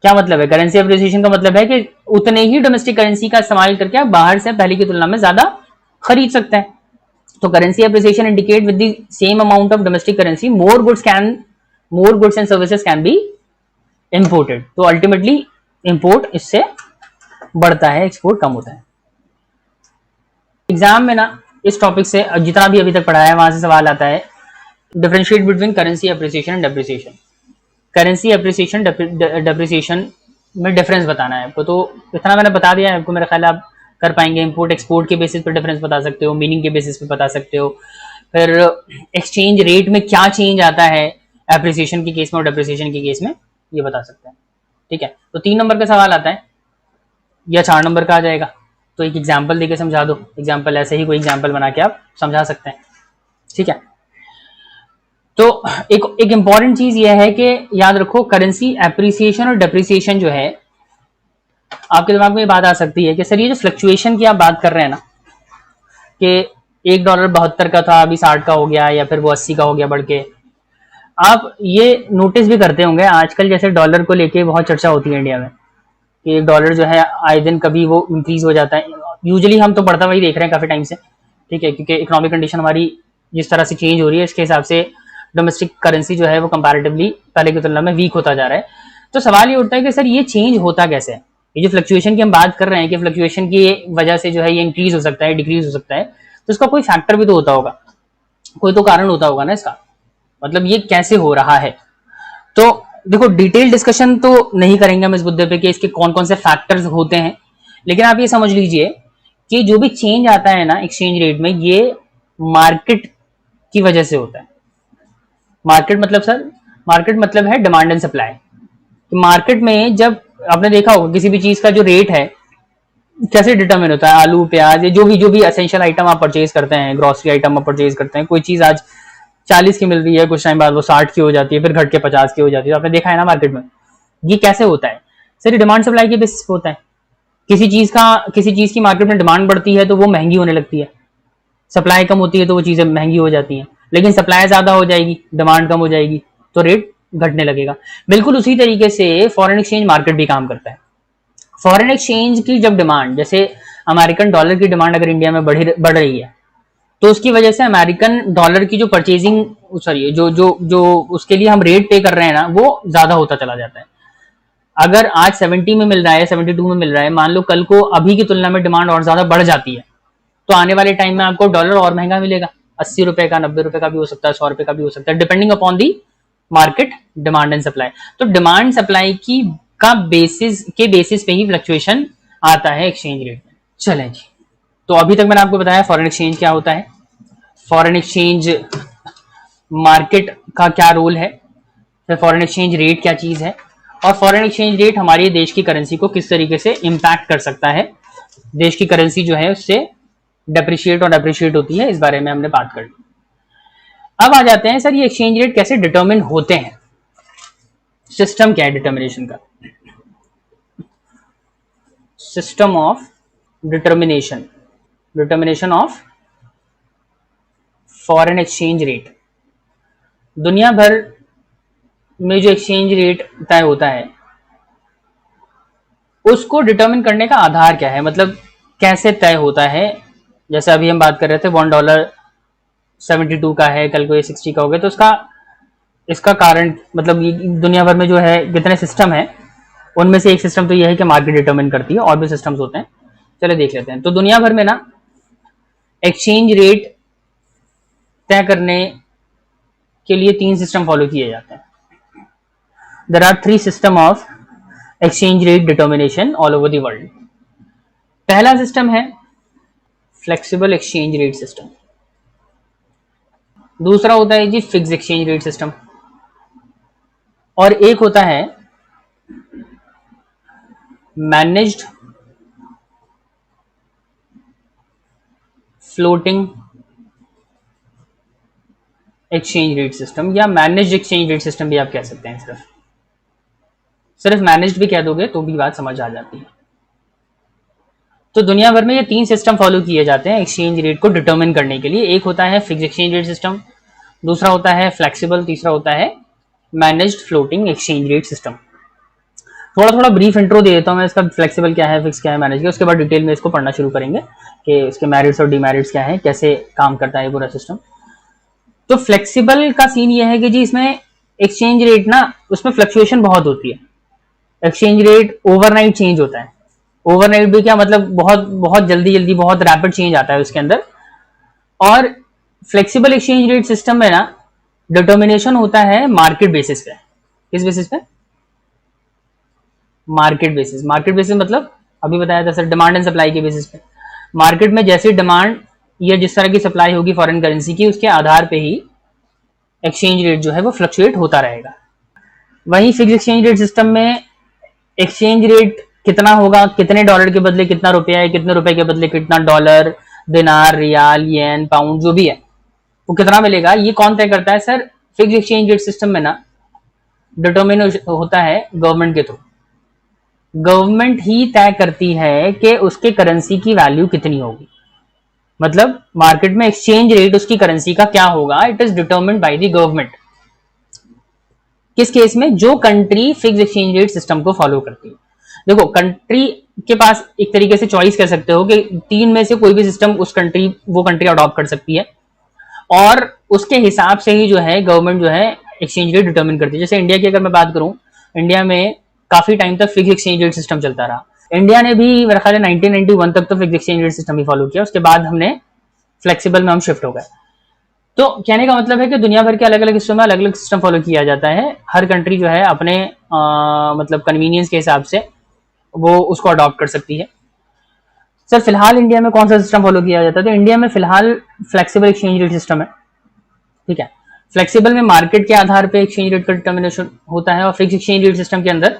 क्या मतलब है? करेंसी एप्रिसिएशन का मतलब है कि उतने ही डोमेस्टिक करेंसी का इस्तेमाल करके आप बाहर से पहले की तुलना में ज्यादा खरीद सकते हैं। तो currency appreciation indicate with the same amount of domestic currency more goods and services can be imported. तो अल्टीमेटली इंपोर्ट इससे बढ़ता है, एक्सपोर्ट कम होता है। एग्जाम में ना इस टॉपिक से जितना भी अभी तक पढ़ा है वहां से सवाल आता है differentiate between currency appreciation and depreciation. Currency appreciation depreciation में डिफरेंस बताना है आपको, तो इतना मैंने बता दिया है आपको, मेरा ख्याल आप कर पाएंगे। इंपोर्ट एक्सपोर्ट के बेसिस पर डिफरेंस बता सकते हो, मीनिंग के बेसिस पे बता सकते हो, फिर एक्सचेंज रेट में क्या चेंज आता है एप्रिसिएशन के केस में और डेप्रिसिएशन के केस में, ये बता सकते हैं। ठीक है, तो 3 नंबर का सवाल आता है या 4 नंबर का आ जाएगा, तो एक एग्जाम्पल देके समझा दो। एग्जाम्पल ऐसे ही कोई एग्जाम्पल बना के आप समझा सकते हैं। ठीक है, तो एक इंपॉर्टेंट चीज यह है कि याद रखो करेंसी एप्रिसिएशन और डेप्रिसिएशन जो है, आपके दिमाग में ये बात आ सकती है कि सर ये जो फ्लक्चुएशन की आप बात कर रहे हैं ना, कि $1 72 का था अभी 60 का हो गया, या फिर वो 80 का हो गया बढ़ के, आप ये नोटिस भी करते होंगे आजकल जैसे डॉलर को लेके बहुत चर्चा होती है इंडिया में कि डॉलर जो है आए दिन कभी वो इंक्रीज हो जाता है। यूजुअली हम तो बढ़ता हुआ देख रहे हैं काफी टाइम से। ठीक है, क्योंकि इकोनॉमिक कंडीशन हमारी जिस तरह से चेंज हो रही है इसके हिसाब से डोमेस्टिक करेंसी जो है वो कंपैरेटिवली पहले की तुलना में वीक होता जा रहा है। तो सवाल ये उठता है कि सर ये चेंज होता कैसे है? ये जो फ्लक्चुएशन की हम बात कर रहे हैं कि फ्लक्चुएशन की वजह से जो है ये इंक्रीज हो सकता है, डिक्रीज हो सकता है, तो इसका कोई फैक्टर भी तो होता होगा, कोई तो कारण होता होगा ना इसका, मतलब ये कैसे हो रहा है। तो देखो डिटेल डिस्कशन तो नहीं करेंगे हम इस मुद्दे पे कि इसके कौन कौन से फैक्टर्स होते हैं, लेकिन आप ये समझ लीजिए कि जो भी चेंज आता है ना एक्सचेंज रेट में, ये मार्केट की वजह से होता है। मार्केट मतलब सर, मार्केट मतलब है डिमांड एंड सप्लाई। मार्केट में जब आपने देखा होगा किसी भी चीज का जो रेट है कैसे डिटरमिन होता है, आलू प्याज जो भी एसेंशियल आइटम आप परचेज करते हैं, ग्रोसरी आइटम आप परचेज करते हैं, कोई चीज आज 40 की मिल रही है, कुछ टाइम बाद वो 60 की हो जाती है, फिर घट के 50 की हो जाती है। तो आपने देखा है ना मार्केट में ये कैसे होता है सर, डिमांड सप्लाई के बेसिस पे होता है। किसी चीज की मार्केट में डिमांड बढ़ती है तो वो महंगी होने लगती है, सप्लाई कम होती है तो वो चीजें महंगी हो जाती हैं। लेकिन सप्लाई ज्यादा हो जाएगी, डिमांड कम हो जाएगी तो रेट घटने लगेगा। बिल्कुल उसी तरीके से फॉरेन एक्सचेंज मार्केट भी काम करता है। फॉरेन एक्सचेंज की जब डिमांड, जैसे अमेरिकन डॉलर की डिमांड अगर इंडिया में बढ़ रही है तो उसकी वजह से अमेरिकन डॉलर की जो परचेजिंग जो उसके लिए हम रेट पे कर रहे हैं ना वो ज्यादा होता चला जाता है। अगर आज 70 में मिल रहा है, 72 में मिल रहा है, मान लो कल को अभी की तुलना में डिमांड और ज्यादा बढ़ जाती है तो आने वाले टाइम में आपको डॉलर और महंगा मिलेगा, 80 रुपए का, 90 रुपए का भी हो सकता है, 100 रुपए का भी हो सकता है, depending upon the market demand and supply. तो डिमांड सप्लाई का बेसिस पे ही फ्लक्चुएशन आता है एक्सचेंज रेट में। चलें जी, तो अभी तक मैंने आपको बताया फॉरेन एक्सचेंज क्या होता है, फॉरेन एक्सचेंज मार्केट का क्या रोल है, फिर फॉरेन एक्सचेंज रेट क्या चीज है, और फॉरेन एक्सचेंज रेट हमारे देश की करेंसी को किस तरीके से इंपैक्ट कर सकता है, देश की करेंसी जो है उससे डेप्रिशिएट और अप्रिशिएट होती है, इस बारे में हमने बात कर ली। अब आ जाते हैं सर ये एक्सचेंज रेट कैसे डिटरमिन होते हैं, सिस्टम क्या है डिटर्मिनेशन का। System of determination, determination of foreign exchange rate. दुनिया भर में जो एक्सचेंज रेट तय होता है उसको डिटर्मिन करने का आधार क्या है, मतलब कैसे तय होता है। जैसे अभी हम बात कर रहे थे $1 72 का है, कल को ये 60 का हो गया, तो इसका कारण मतलब दुनिया भर में जो है जितने सिस्टम है उनमें से एक सिस्टम तो यह है कि मार्केट डिटर्मिन करती है, और भी सिस्टम्स होते हैं, चलो देख लेते हैं। तो दुनिया भर में ना एक्सचेंज रेट तय करने के लिए 3 सिस्टम फॉलो किए जाते हैं। There are 3 system of exchange rate determination all over the world. पहला सिस्टम है फ्लेक्सिबल एक्सचेंज रेट सिस्टम, दूसरा होता है जी फिक्स एक्सचेंज रेट सिस्टम, और एक होता है managed floating exchange rate system, या मैनेज्ड एक्सचेंज रेट सिस्टम भी आप कह सकते हैं। सिर्फ मैनेज्ड भी कह दोगे तो भी बात समझ आ जाती है। तो दुनिया भर में ये 3 सिस्टम फॉलो किए जाते हैं एक्सचेंज रेट को डिटरमिन करने के लिए। एक होता है फिक्स एक्सचेंज रेट सिस्टम, दूसरा होता है फ्लेक्सिबल, तीसरा होता है managed floating exchange rate system. थोड़ा थोड़ा ब्रीफ इंट्रो दे देता हूँ मैं इसका, फ्लेक्सिबल क्या है, फिक्स क्या है, मैनेज क्या, उसके बाद डिटेल में इसको पढ़ना शुरू करेंगे कि इसके मेरिट्स और डिमेरिट्स क्या है, कैसे काम करता है पूरा सिस्टम। तो फ्लेक्सिबल का सीन ये है कि जी इसमें एक्सचेंज रेट ना उसमें फ्लक्चुएशन बहुत होती है, एक्सचेंज रेट ओवरनाइट चेंज होता है। ओवरनाइट भी क्या मतलब बहुत बहुत जल्दी जल्दी बहुत रैपिड चेंज आता है उसके अंदर। और फ्लेक्सिबल एक्सचेंज रेट सिस्टम में ना डिटर्मिनेशन होता है मार्केट बेसिस पे। किस बेसिस पे? Market basis. मार्केट बेसिस मतलब अभी बताया था सर, डिमांड एंड सप्लाई के बेसिस पे। मार्केट में जैसी डिमांड या जिस तरह की सप्लाई होगी फॉरेन करेंसी की, उसके आधार पे ही एक्सचेंज रेट जो है वो फ्लक्चुएट होता रहेगा। वहीं फिक्स एक्सचेंज रेट सिस्टम में एक्सचेंज रेट कितना होगा, कितने डॉलर के बदले कितना रुपया है, कितने रुपए के बदले कितना डॉलर, दिनार, रियाल, येन, पाउंड जो भी है वो कितना मिलेगा, ये कौन तय करता है sir? Fix exchange rate system में ना डिटरमिन होता है गवर्नमेंट के थ्रू। गवर्नमेंट ही तय करती है कि उसके करेंसी की वैल्यू कितनी होगी, मतलब मार्केट में एक्सचेंज रेट उसकी करेंसी का क्या होगा, it is determined by the government. किस केस में? जो country fix exchange rate system को फॉलो करती है। देखो कंट्री के पास एक तरीके से चॉइस कह सकते हो कि 3 में से कोई भी सिस्टम वो कंट्री अडॉप्ट कर सकती है, और उसके हिसाब से ही जो है गवर्नमेंट जो है एक्सचेंज रेट डिटरमिन करती है। जैसे इंडिया की अगर मैं बात करूं, इंडिया में काफी टाइम तक फिक्स एक्सचेंज रेट सिस्टम चलता रहा। इंडिया ने भी मेरे ख्याल 1991 तक तो फिक्स एक्सचेंज रेट सिस्टम ही फॉलो किया, उसके बाद हमने फ्लेक्सिबल में हम शिफ्ट हो गए। तो कहने का मतलब है कि दुनिया भर के अलग अलग हिस्सों में अलग अलग सिस्टम फॉलो किया जाता है। हर कंट्री जो है अपने मतलब कन्वीनियंस के हिसाब से वो उसको अडॉप्ट कर सकती है। सर फिलहाल इंडिया में कौन सा सिस्टम फॉलो किया जाता है? तो इंडिया में फिलहाल फ्लेक्सिबल एक्सचेंज रेट सिस्टम है, ठीक है। फ्लेक्सिबल में मार्केट के आधार पे एक्सचेंज रेट का डिटर्मिनेशन होता है, और फिक्स एक्सचेंज रेट सिस्टम के अंदर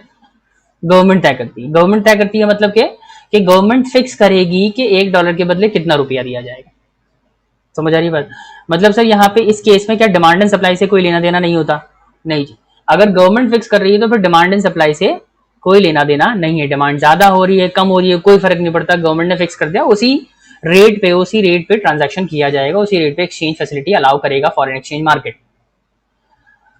गवर्नमेंट तय करती है। गवर्नमेंट तय करती है मतलब कि गवर्नमेंट फिक्स करेगी कि $1 के बदले कितना रुपया दिया जाएगा। समझ आ रही बात? मतलब सर यहाँ पे इस केस में क्या डिमांड एंड सप्लाई से कोई लेना देना नहीं होता? नहीं जी। अगर गवर्नमेंट फिक्स कर रही है तो फिर डिमांड एंड सप्लाई से कोई लेना देना नहीं है। डिमांड ज्यादा हो रही है, कम हो रही है, कोई फर्क नहीं पड़ता, गवर्नमेंट ने फिक्स कर दिया, उसी रेट पे ट्रांजैक्शन किया जाएगा, उसी रेट पे एक्सचेंज फैसिलिटी अलाउ करेगा फॉरेन एक्सचेंज मार्केट।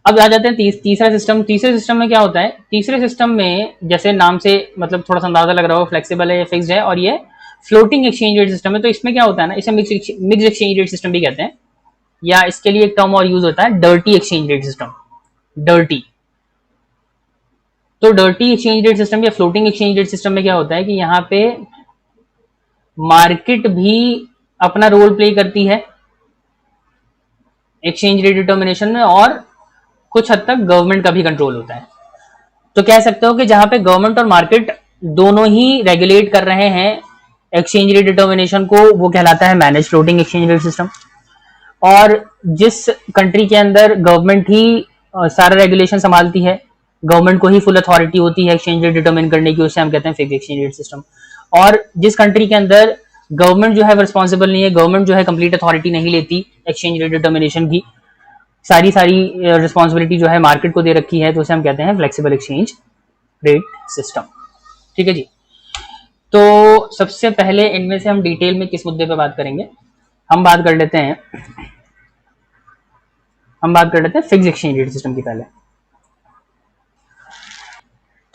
अब आ जाते हैं तीसरा सिस्टम। तीसरे सिस्टम में क्या होता है? तीसरे सिस्टम में जैसे नाम से मतलब थोड़ा सा अंदाजा लग रहा हो, फ्लेक्सिबल है या फिक्स्ड है, और ये फ्लोटिंग एक्सचेंज रेट सिस्टम है। तो इसमें क्या होता है ना, इसे मिक्स एक्सचेंज रेट सिस्टम भी कहते हैं, या इसके लिए एक टर्म और यूज होता है dirty exchange rate system. Dirty. तो डर्टी एक्सचेंज रेट सिस्टम या फ्लोटिंग एक्सचेंज रेट सिस्टम में क्या होता है कि यहाँ पे मार्केट भी अपना रोल प्ले करती है एक्सचेंज रेट डिटर्मिनेशन में, और कुछ हद तक गवर्नमेंट का भी कंट्रोल होता है। तो कह सकते हो कि जहां पे गवर्नमेंट और मार्केट दोनों ही रेगुलेट कर रहे हैं एक्सचेंज रेट डिटर्मिनेशन को, वो कहलाता है manage floating exchange rate system. और जिस कंट्री के अंदर गवर्नमेंट ही सारा रेगुलेशन संभालती है, गवर्नमेंट को ही फुल अथॉरिटी होती है एक्सचेंज रेट डिटरमिन करने की, उसे हम कहते हैं फिक्स एक्सचेंज रेट सिस्टम। और जिस कंट्री के अंदर गवर्नमेंट जो है रिस्पॉन्सिबल नहीं है, गवर्नमेंट जो है कंप्लीट अथॉरिटी नहीं लेती एक्सचेंज रेट डिटर्मिनेशन की, सारी रिस्पॉन्सिबिलिटी जो है मार्केट को दे रखी है, तो उसे हम कहते हैं फ्लेक्सिबल एक्सचेंज रेट सिस्टम। ठीक है जी। तो सबसे पहले इनमें से हम डिटेल में किस मुद्दे पे बात करेंगे, हम बात कर लेते हैं फिक्स एक्सचेंज रेट सिस्टम की पहले।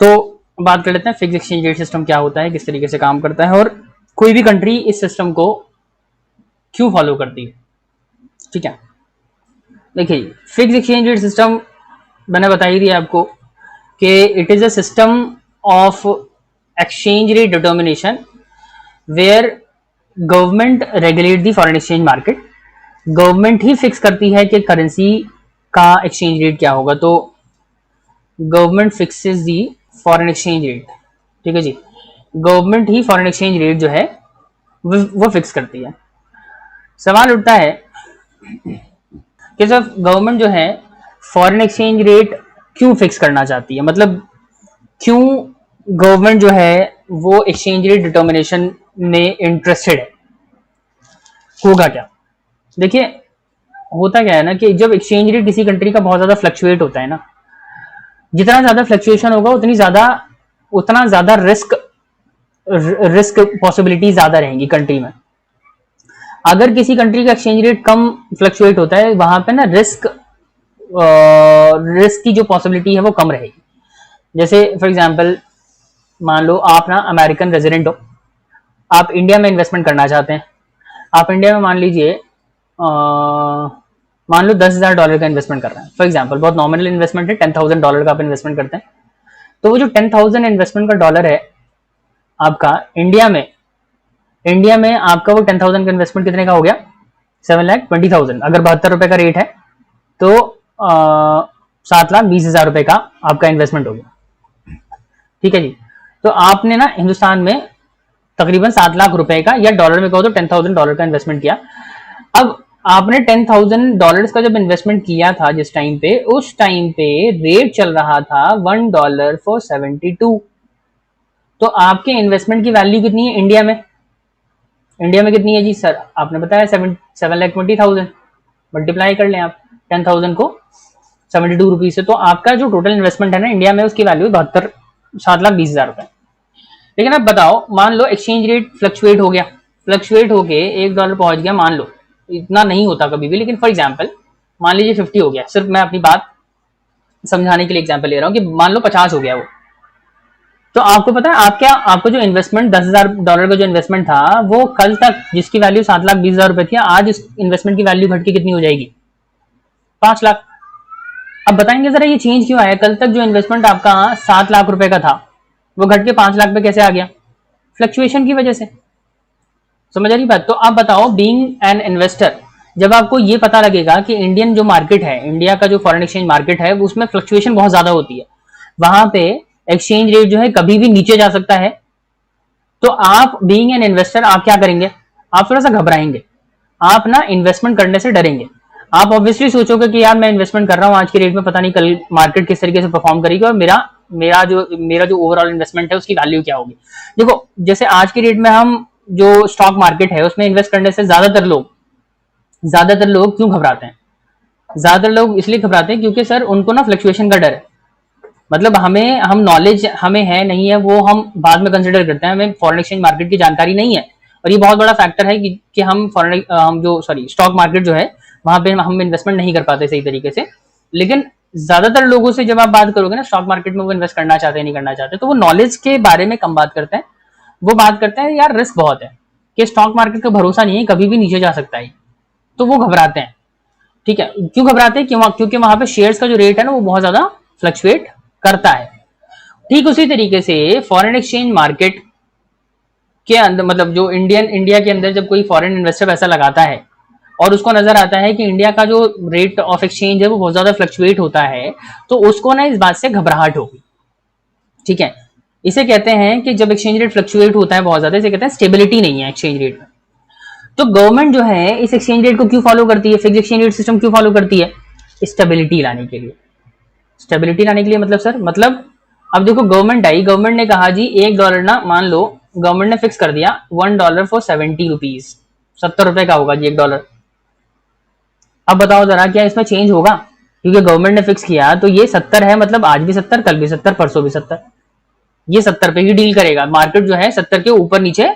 तो बात कर लेते हैं फिक्स एक्सचेंज रेट सिस्टम क्या होता है, किस तरीके से काम करता है, और कोई भी कंट्री इस सिस्टम को क्यों फॉलो करती है। ठीक है, देखिए फिक्स एक्सचेंज रेट सिस्टम मैंने बता ही दिया आपको कि it is a system of exchange rate determination where government regulate the foreign exchange market. Government ही फिक्स करती है कि करेंसी का एक्सचेंज रेट क्या होगा, तो गवर्नमेंट फिक्सेस दी फॉरेन एक्सचेंज रेट। ठीक है जी, गवर्नमेंट ही फॉरेन एक्सचेंज रेट जो है वो फिक्स करती है। सवाल उठता है कि जब गवर्नमेंट जो है फॉरेन एक्सचेंज रेट क्यों फिक्स करना चाहती है, मतलब क्यों गवर्नमेंट जो है वो एक्सचेंज रेट डिटर्मिनेशन में इंटरेस्टेड है, होगा क्या। देखिए होता क्या है ना कि जब एक्सचेंज रेट किसी कंट्री का बहुत ज्यादा फ्लक्चुएट होता है ना, जितना ज्यादा फ्लक्चुएशन होगा उतना ज्यादा रिस्क पॉसिबिलिटी ज्यादा रहेंगी कंट्री में। अगर किसी कंट्री का एक्सचेंज रेट कम फ्लक्चुएट होता है, वहां पे ना रिस्क की जो पॉसिबिलिटी है वो कम रहेगी। जैसे फॉर एग्जांपल मान लो आप ना अमेरिकन रेजिडेंट हो, आप इंडिया में इन्वेस्टमेंट करना चाहते हैं। आप इंडिया में मान लीजिए मान लो $10,000 का इन्वेस्टमेंट कर रहे हैं फॉर एग्जांपल, बहुत नॉमिनल इन्वेस्टमेंट है, $10,000 का आप इन्वेस्टमेंट करते हैं। तो वो जो 10,000 इन्वेस्टमेंट का डॉलर है आपका इंडिया में आपका वो 10,000 का इन्वेस्टमेंट कितने का हो गया, 7,20,000। अगर 72 रुपए का रेट है तो 7,20,000 रुपए का आपका इन्वेस्टमेंट हो गया। ठीक है जी, तो आपने ना हिंदुस्तान में तकरीबन 7 लाख रुपए का, या डॉलर में कहो तो $10,000 का इन्वेस्टमेंट किया। अब आपने $10,000 का जब इन्वेस्टमेंट किया था जिस टाइम पे, उस टाइम पे रेट चल रहा था $1 for 72। तो आपके इन्वेस्टमेंट की वैल्यू कितनी है इंडिया में कितनी है जी सर, आपने बताया 7,20,000। मल्टीप्लाई कर लें आप 10,000 को 72 रुपीज से, तो आपका जो टोटल इन्वेस्टमेंट है ना इंडिया में, उसकी वैल्यू 7,20,000 रुपए। लेकिन अब बताओ, मान लो एक्सचेंज रेट फ्लक्चुएट होके $1 पहुंच गया, मान लो इतना नहीं होता कभी भी, लेकिन फॉर एग्जांपल मान लीजिए 50 हो गया। सिर्फ मैं अपनी बात समझाने के लिए एग्जांपल ले रहा हूं कि मान लो 50 हो गया वो, तो आपको पता है आपको जो इन्वेस्टमेंट $10,000 का जो इन्वेस्टमेंट था, वो कल तक जिसकी वैल्यू 7,20,000 रुपए थी, आज उस इन्वेस्टमेंट की वैल्यू घट के कितनी हो जाएगी, 5 लाख। अब बताएंगे जरा ये चेंज क्यों आया, कल तक जो इन्वेस्टमेंट आपका 7 लाख रुपए का था वो घट के 5 लाख पे कैसे आ गया, फ्लक्चुएशन की वजह से। समझ आ रही बात। तो आप बताओ, बीइंग एन इन्वेस्टर, जब आपको ये पता लगेगा कि इंडियन जो मार्केट है, इंडिया का जो फॉरेन एक्सचेंज मार्केट है, उसमें फ्लक्चुएशन बहुत ज्यादा होती है, वहां पे एक्सचेंज रेट जो है कभी भी नीचे जा सकता है, तो आप बीइंग एन इन्वेस्टर आप क्या करेंगे, आप थोड़ा सा घबराएंगे, आप ना इन्वेस्टमेंट करने से डरेंगे। आप ऑब्वियसली सोचोगे कि यार मैं इन्वेस्टमेंट कर रहा हूं आज की रेट में, पता नहीं कल मार्केट किस तरीके से परफॉर्म करेगी और मेरा जो ओवरऑल इन्वेस्टमेंट है उसकी वैल्यू क्या होगी। देखो जैसे आज की डेट में हम जो स्टॉक मार्केट है उसमें इन्वेस्ट करने से ज्यादातर लोग क्यों घबराते हैं, ज्यादातर लोग इसलिए घबराते हैं क्योंकि सर उनको ना फ्लक्चुएशन का डर है। मतलब हम नॉलेज हमें है नहीं है वो हम बाद में कंसिडर करते हैं, हमें फॉरेन एक्सचेंज मार्केट की जानकारी नहीं है, और ये बहुत बड़ा फैक्टर है कि हम स्टॉक मार्केट जो है वहां पे हम इन्वेस्टमेंट नहीं कर पाते सही तरीके से। लेकिन ज्यादातर लोगों से जब आप बात करोगे ना स्टॉक मार्केट में वो इन्वेस्ट करना चाहते हैं नहीं करना चाहते, तो वो नॉलेज के बारे में कम बात करते हैं। वो बात करते हैं यार रिस्क बहुत है, कि स्टॉक मार्केट का भरोसा नहीं है, कभी भी नीचे जा सकता है, तो वो घबराते हैं। ठीक है, क्यों घबराते हैं, क्योंकि वहां पे शेयर्स का जो रेट है ना वो बहुत ज्यादा फ्लक्चुएट करता है। ठीक उसी तरीके से फॉरेन एक्सचेंज मार्केट के अंदर, मतलब जो इंडिया के अंदर जब कोई फॉरेन इन्वेस्टर पैसा लगाता है और उसको नजर आता है कि इंडिया का जो रेट ऑफ एक्सचेंज है वो बहुत ज्यादा फ्लक्चुएट होता है, तो उसको ना इस बात से घबराहट होगी। ठीक है, इसे कहते हैं कि जब एक्सचेंज रेट फ्लक्चुएट होता है बहुत ज्यादा, इसे कहते हैं स्टेबिलिटी नहीं है एक्सचेंज रेट में। तो गवर्नमेंट जो है इस एक्सचेंज रेट को क्यों फॉलो करती है, फिक्स एक्सचेंज रेट सिस्टम क्यों फॉलो करती है, स्टेबिलिटी लाने के लिए। मतलब सर, मतलब अब देखो गवर्नमेंट ने कहा जी $1 ना, मान लो गवर्नमेंट ने फिक्स कर दिया $1 for 70 रुपीज, 70 रुपए का होगा जी $1। अब बताओ जरा क्या इसमें चेंज होगा? क्योंकि गवर्नमेंट ने फिक्स किया तो ये 70 है, मतलब आज भी 70, कल भी 70, परसों भी 70, ये 70 पे ही डील करेगा। मार्केट जो है 70 के ऊपर नीचे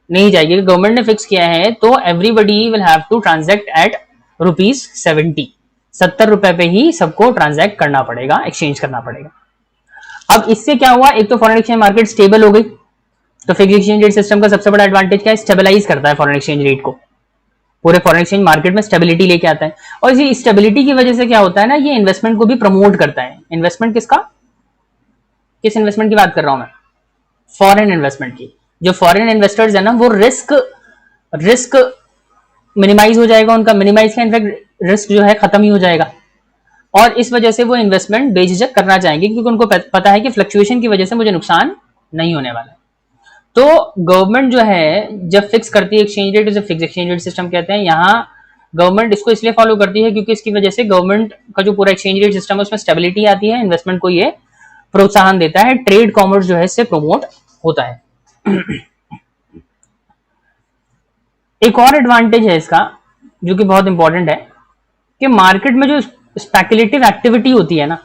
नहीं जाएगी। गवर्नमेंट ने फिक्स किया है तो everybody will have to transact at ₹70। 70 रुपए पे ही सबको ट्रांजैक्ट करना पड़ेगा, एक्सचेंज करना पड़ेगा। अब इससे क्या हुआ, एक तो फॉरेन एक्सचेंज मार्केट स्टेबल हो गई। तो फिक्स एक्सचेंज रेट सिस्टम का सबसे बड़ा एडवांटेज क्या है? स्टेबलाइज करता है फॉरेन एक्सचेंज रेट को, पूरे फॉरेन एक्सचेंज मार्केट में स्टेबिलिटी लेके आता है। और इसी स्टेबिलिटी की वजह से क्या होता है ना, ये इन्वेस्टमेंट को भी प्रमोट करता है। इन्वेस्टमेंट किसका, किस इन्वेस्टमेंट की बात कर रहा हूं मैं? फॉरेन इन्वेस्टमेंट की। जो फॉरेन इन्वेस्टर्स है ना, वो रिस्क मिनिमाइज हो जाएगा उनका, मिनिमाइज का इनफैक्ट रिस्क जो है खत्म ही हो जाएगा। और इस वजह से वो इन्वेस्टमेंट बेझिझक करना चाहेंगे, क्योंकि उनको पता है कि फ्लक्चुएशन की वजह से मुझे नुकसान नहीं होने वाला है। तो गवर्नमेंट जो है जब फिक्स करती है एक्सचेंज रेट, उसे फिक्स एक्सचेंज रेट सिस्टम कहते हैं। यहाँ गवर्नमेंट इसको इसलिए फॉलो करती है क्योंकि इसकी वजह से गवर्नमेंट का जो पूरा एक्सचेंज रेट सिस्टम है उसमें स्टेबिलिटी आती है, इन्वेस्टमेंट को ये प्रोत्साहन देता है, ट्रेड कॉमर्स जो है इससे प्रमोट होता है। एक और एडवांटेज है इसका जो कि बहुत इंपॉर्टेंट है, कि मार्केट में जो स्पेकुलेटिव एक्टिविटी होती है ना,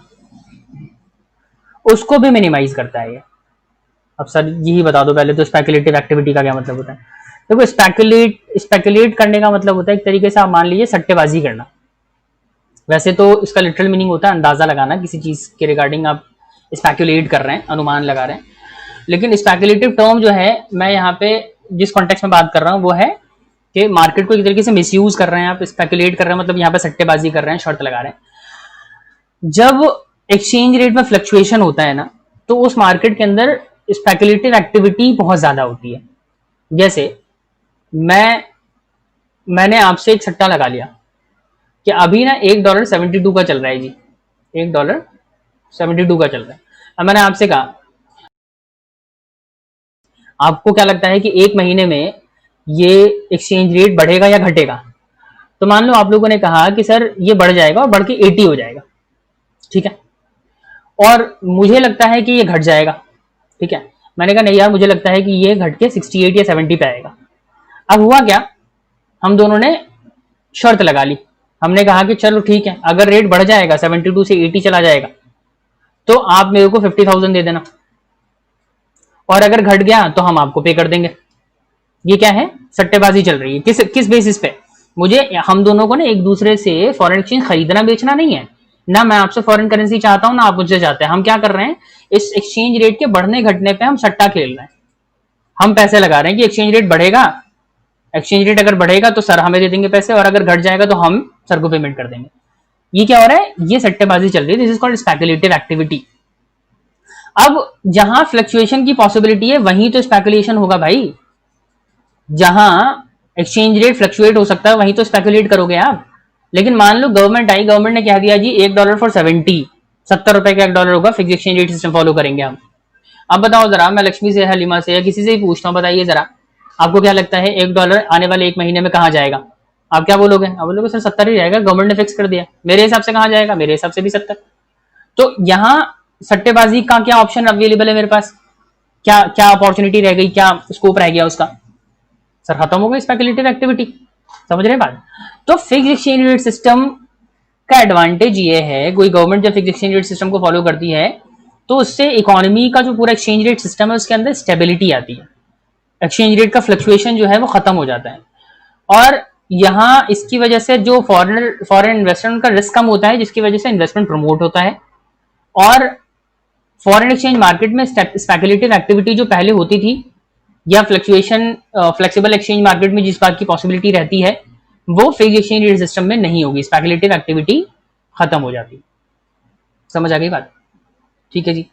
उसको भी मिनिमाइज करता है ये। अब सर यही बता दो पहले तो, स्पेकुलेटिव एक्टिविटी का क्या मतलब होता है? देखो, स्पेकुलेट करने का मतलब होता है एक तरीके से आप मान लीजिए सट्टेबाजी करना। वैसे तो इसका लिटरल मीनिंग होता है अंदाजा लगाना, किसी चीज के रिगार्डिंग आप स्पेकुलेट कर रहे हैं, अनुमान लगा रहे हैं। लेकिन स्पेकुलेटिव टर्म जो है, मैं यहाँ पे जिस कॉन्टेक्स्ट में बात कर रहा हूँ वो है कि मार्केट को एक तरीके से मिसयूज कर रहे हैं आप, स्पेकुलेट कर रहे हैं, मतलब यहाँ पे सट्टेबाजी कर रहे हैं, शर्त लगा रहे हैं। जब एक्सचेंज रेट में फ्लक्चुएशन होता है ना, तो उस मार्केट के अंदर स्पेकुलेटिव एक्टिविटी बहुत ज्यादा होती है। जैसे मैंने आपसे एक सट्टा लगा लिया कि अभी ना $1.72 का चल रहा है जी, $1.72 का चल रहा है। अब मैंने आपसे कहा, आपको क्या लगता है कि एक महीने में ये एक्सचेंज रेट बढ़ेगा या घटेगा? तो मान लो आप लोगों ने कहा कि सर ये बढ़ जाएगा और बढ़ के 80 हो जाएगा, ठीक है। और मुझे लगता है कि ये घट जाएगा, ठीक है। मैंने कहा नहीं यार, मुझे लगता है कि ये घट के 68 या 70 पे आएगा। अब हुआ क्या, हम दोनों ने शर्त लगा ली। हमने कहा कि चलो ठीक है, अगर रेट बढ़ जाएगा 72 से 80 चला जाएगा तो आप मेरे को 50,000 दे देना, और अगर घट गया तो हम आपको पे कर देंगे। ये क्या है, सट्टेबाजी चल रही है। किस बेसिस पे? मुझे, हम दोनों को ना एक दूसरे से फॉरेन एक्सचेंज खरीदना बेचना नहीं है ना, मैं आपसे फॉरेन करेंसी चाहता हूं ना आप मुझसे चाहते हैं। हम क्या कर रहे हैं, इस एक्सचेंज रेट के बढ़ने घटने पे हम सट्टा खेल रहे हैं। हम पैसे लगा रहे हैं कि एक्सचेंज रेट बढ़ेगा, एक्सचेंज रेट अगर बढ़ेगा तो सर हमें दे देंगे पैसे, और अगर घट जाएगा तो हम सर को पेमेंट कर देंगे। ये क्या हो रहा है, ये सट्टेबाजी चल रही है। This is called speculative activity. अब जहां फ्लक्चुएशन की पॉसिबिलिटी है वहीं तो स्पेकुलेशन होगा भाई। जहां एक्सचेंज रेट फ्लक्चुएट हो सकता है वहीं तो स्पेकुलेट करोगे आप। लेकिन मान लो गवर्नमेंट आई, गवर्नमेंट ने क्या दिया जी, $1 फॉर 70 रुपए का $1 होगा, fix exchange rate system follow करेंगे हम। अब बताओ जरा, मैं लक्ष्मी से, हलीमा से या किसी से ही पूछता हूँ, बताइए जरा आपको क्या लगता है $1 आने वाले एक महीने में कहाँ जाएगा? आप क्या बोलोगे? आप बोलोगे सर 70 ही जाएगा, गवर्नमेंट ने फिक्स कर दिया। मेरे हिसाब से कहाँ जाएगा? मेरे हिसाब से भी 70। तो यहाँ सट्टेबाजी का क्या ऑप्शन अवेलेबल है मेरे पास? क्या क्या अपॉर्चुनिटी रह गई, क्या स्कोप रह गया उसका? सर खत्म हो गई स्पेकुलेटिव एक्टिविटी। समझ रहे हैं बात? तो फिक्स एक्सचेंज रेट सिस्टम का एडवांटेज ये है, कोई गवर्नमेंट जब फिक्स एक्सचेंज रेट सिस्टम को फॉलो करती है तो उससे इकोनॉमी का जो पूरा एक्सचेंज रेट सिस्टम है उसके अंदर स्टेबिलिटी आती है, एक्सचेंज रेट का फ्लक्चुएशन जो है वो खत्म हो जाता है। और यहाँ इसकी वजह से जो फॉरेन इन्वेस्टमेंट का रिस्क कम होता है, जिसकी वजह से इन्वेस्टमेंट प्रमोट होता है। और फॉरेन एक्सचेंज मार्केट में स्पेकुलेटिव एक्टिविटी जो पहले होती थी, या फ्लक्चुएशन फ्लेक्सिबल एक्सचेंज मार्केट में जिस बात की पॉसिबिलिटी रहती है, वो फिक्स एक्सचेंज रेट सिस्टम में नहीं होगी, स्पेकुलेटिव एक्टिविटी खत्म हो जाती। समझ आ गई बात? ठीक है जी।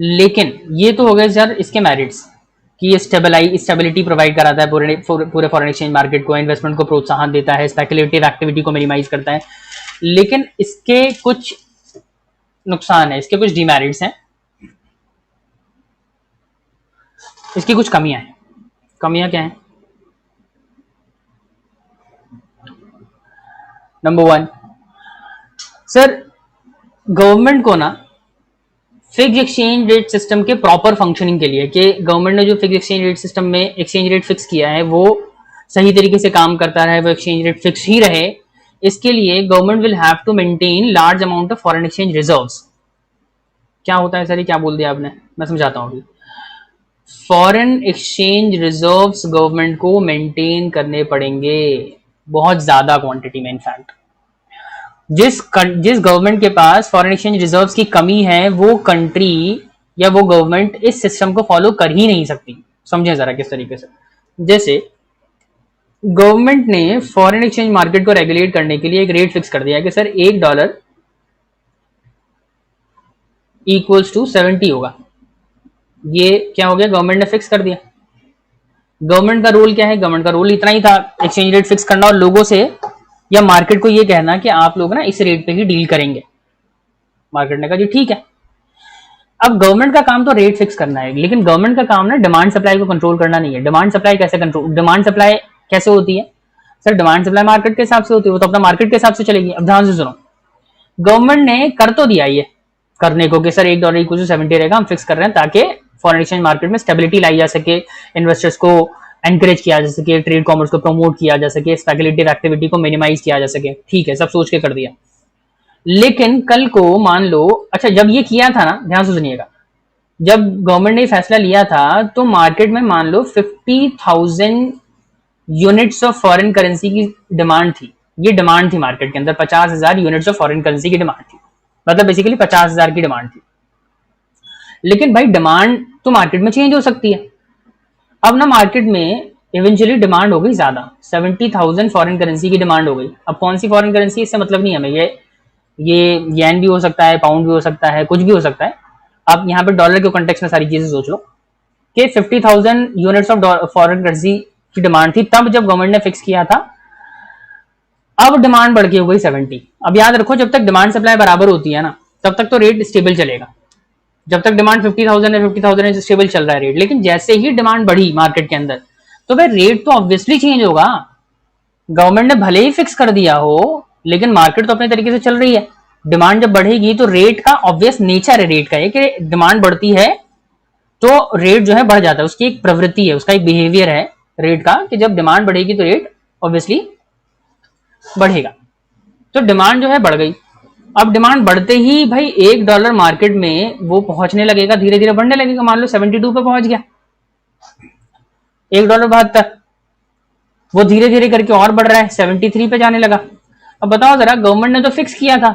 लेकिन ये तो हो गए सर इसके मेरिट्स, कि ये स्टेबिलिटी प्रोवाइड कराता है पूरे फॉरेन एक्सचेंज मार्केट को, इन्वेस्टमेंट को प्रोत्साहन देता है, स्पेकुलेटिव एक्टिविटी को मिनिमाइज करता है। लेकिन इसके कुछ नुकसान है, इसके कुछ डिमेरिट्स हैं, इसकी कुछ कमियां हैं। कमियां क्या हैं? नंबर 1, सर गवर्नमेंट को ना फिक्स एक्सचेंज रेट सिस्टम के प्रॉपर फंक्शनिंग के लिए, कि गवर्नमेंट ने जो फिक्स एक्सचेंज रेट सिस्टम में एक्सचेंज रेट फिक्स किया है वो सही तरीके से काम करता रहे, वो एक्सचेंज रेट फिक्स ही रहे, इसके लिए government will have to maintain large amount of foreign exchange reserves. क्या होता है सर, ये क्या बोल दिया आपने, मैं समझाता हूँ अभी। फॉरेन एक्सचेंज रिजर्व्स गवर्नमेंट को मेंटेन करने पड़ेंगे बहुत ज्यादा क्वांटिटी में। इनफैक्ट जिस गवर्नमेंट के पास फॉरेन एक्सचेंज रिजर्व्स की कमी है, वो कंट्री या वो गवर्नमेंट इस सिस्टम को फॉलो कर ही नहीं सकती। समझे जरा किस तरीके से। जैसे गवर्नमेंट ने फॉरेन एक्सचेंज मार्केट को रेगुलेट करने के लिए एक रेट फिक्स कर दिया कि सर $1 इक्वल्स टू 70 होगा। ये क्या हो गया, गवर्नमेंट ने फिक्स कर दिया। गवर्नमेंट का रोल क्या है, गवर्नमेंट का रोल इतना ही था, एक्सचेंज रेट फिक्स करना और लोगों से या मार्केट को ये कहना कि आप लोग ना इस रेट पे ही डील करेंगे। मार्केट ने कहा जी ठीक है। अब गवर्नमेंट का काम तो रेट फिक्स करना है, लेकिन गवर्नमेंट का काम ना डिमांड सप्लाई को कंट्रोल करना नहीं है। डिमांड सप्लाई कैसे कंट्रोल, डिमांड सप्लाई कैसे होती है सर, डिमांड सप्लाई मार्केट के हिसाब से होती है, वो तो अपना मार्केट के हिसाब से चलेगी। अब ध्यान से सुनो, गवर्नमेंट ने कर तो दिया ये करने को कि सर $1 इक्वल टू 70 रहेगा, हम फिक्स कर रहे हैं ताकि फॉरेन एक्सचेंज मार्केट में स्टेबिलिटी लाई जा सके, इन्वेस्टर्स को एनकरेज किया जा सके, ट्रेड कॉमर्स को प्रमोट किया जा सके, स्पेकुलेटिव एक्टिविटी को मिनिमाइज किया जा सके। ठीक है, सब सोच के कर दिया। लेकिन कल को मान लो, अच्छा जब ये किया था ना, ध्यान से सुनिएगा, जब गवर्नमेंट ने फैसला लिया था तो मार्केट में मान लो 50,000 यूनिट्स ऑफ फॉरेन करेंसी की डिमांड थी। ये डिमांड थी मार्केट के अंदर, 50,000 यूनिट्स ऑफ फॉरेन करेंसी की डिमांड थी, मतलब बेसिकली 50,000 की डिमांड थी। लेकिन भाई डिमांड तो मार्केट में चेंज हो सकती है। अब ना मार्केट में इवेंचुअली डिमांड हो गई ज्यादा, 70,000 फॉरेन करेंसी की डिमांड हो गई। अब कौन सी फॉरेन करेंसी, इससे मतलब नहीं हमें, ये येन भी हो सकता है, पाउंड भी हो सकता है, कुछ भी हो सकता है। आप यहाँ पे डॉलर के कॉन्टेक्स्ट में सारी चीजें सोच लो कि 50,000 यूनिट्स ऑफ फॉरेन करेंसी की डिमांड थी तब जब गवर्नमेंट ने फिक्स किया था। अब डिमांड बढ़ के हो गई 70। अब याद रखो, जब तक डिमांड सप्लाई बराबर होती है ना, तब तक तो रेट स्टेबल चलेगा। जब तक डिमांड 50,000 है, 50,000 है, स्टेबल चल रहा है रेट। लेकिन जैसे ही डिमांड बढ़ी मार्केट के अंदर, तो भाई रेट तो ऑब्वियसली चेंज होगा। गवर्नमेंट ने भले ही फिक्स कर दिया हो, लेकिन मार्केट तो अपने तरीके से चल रही है। डिमांड जब बढ़ेगी तो रेट का ऑब्वियस नेचर है, रेट का ये कि डिमांड बढ़ती है तो रेट जो है बढ़ जाता है। उसकी एक प्रवृत्ति है, उसका एक बिहेवियर है रेट का कि जब डिमांड बढ़ेगी तो रेट ऑब्वियसली बढ़ेगा। तो डिमांड जो है बढ़ गई। अब डिमांड बढ़ते ही भाई $1 मार्केट में वो पहुंचने लगेगा, धीरे धीरे बढ़ने लगेगा। मान लो 72 पे पहुंच गया, $1.72, वो धीरे धीरे करके और बढ़ रहा है, 73 पे जाने लगा। अब बताओ जरा, गवर्नमेंट ने तो फिक्स किया था,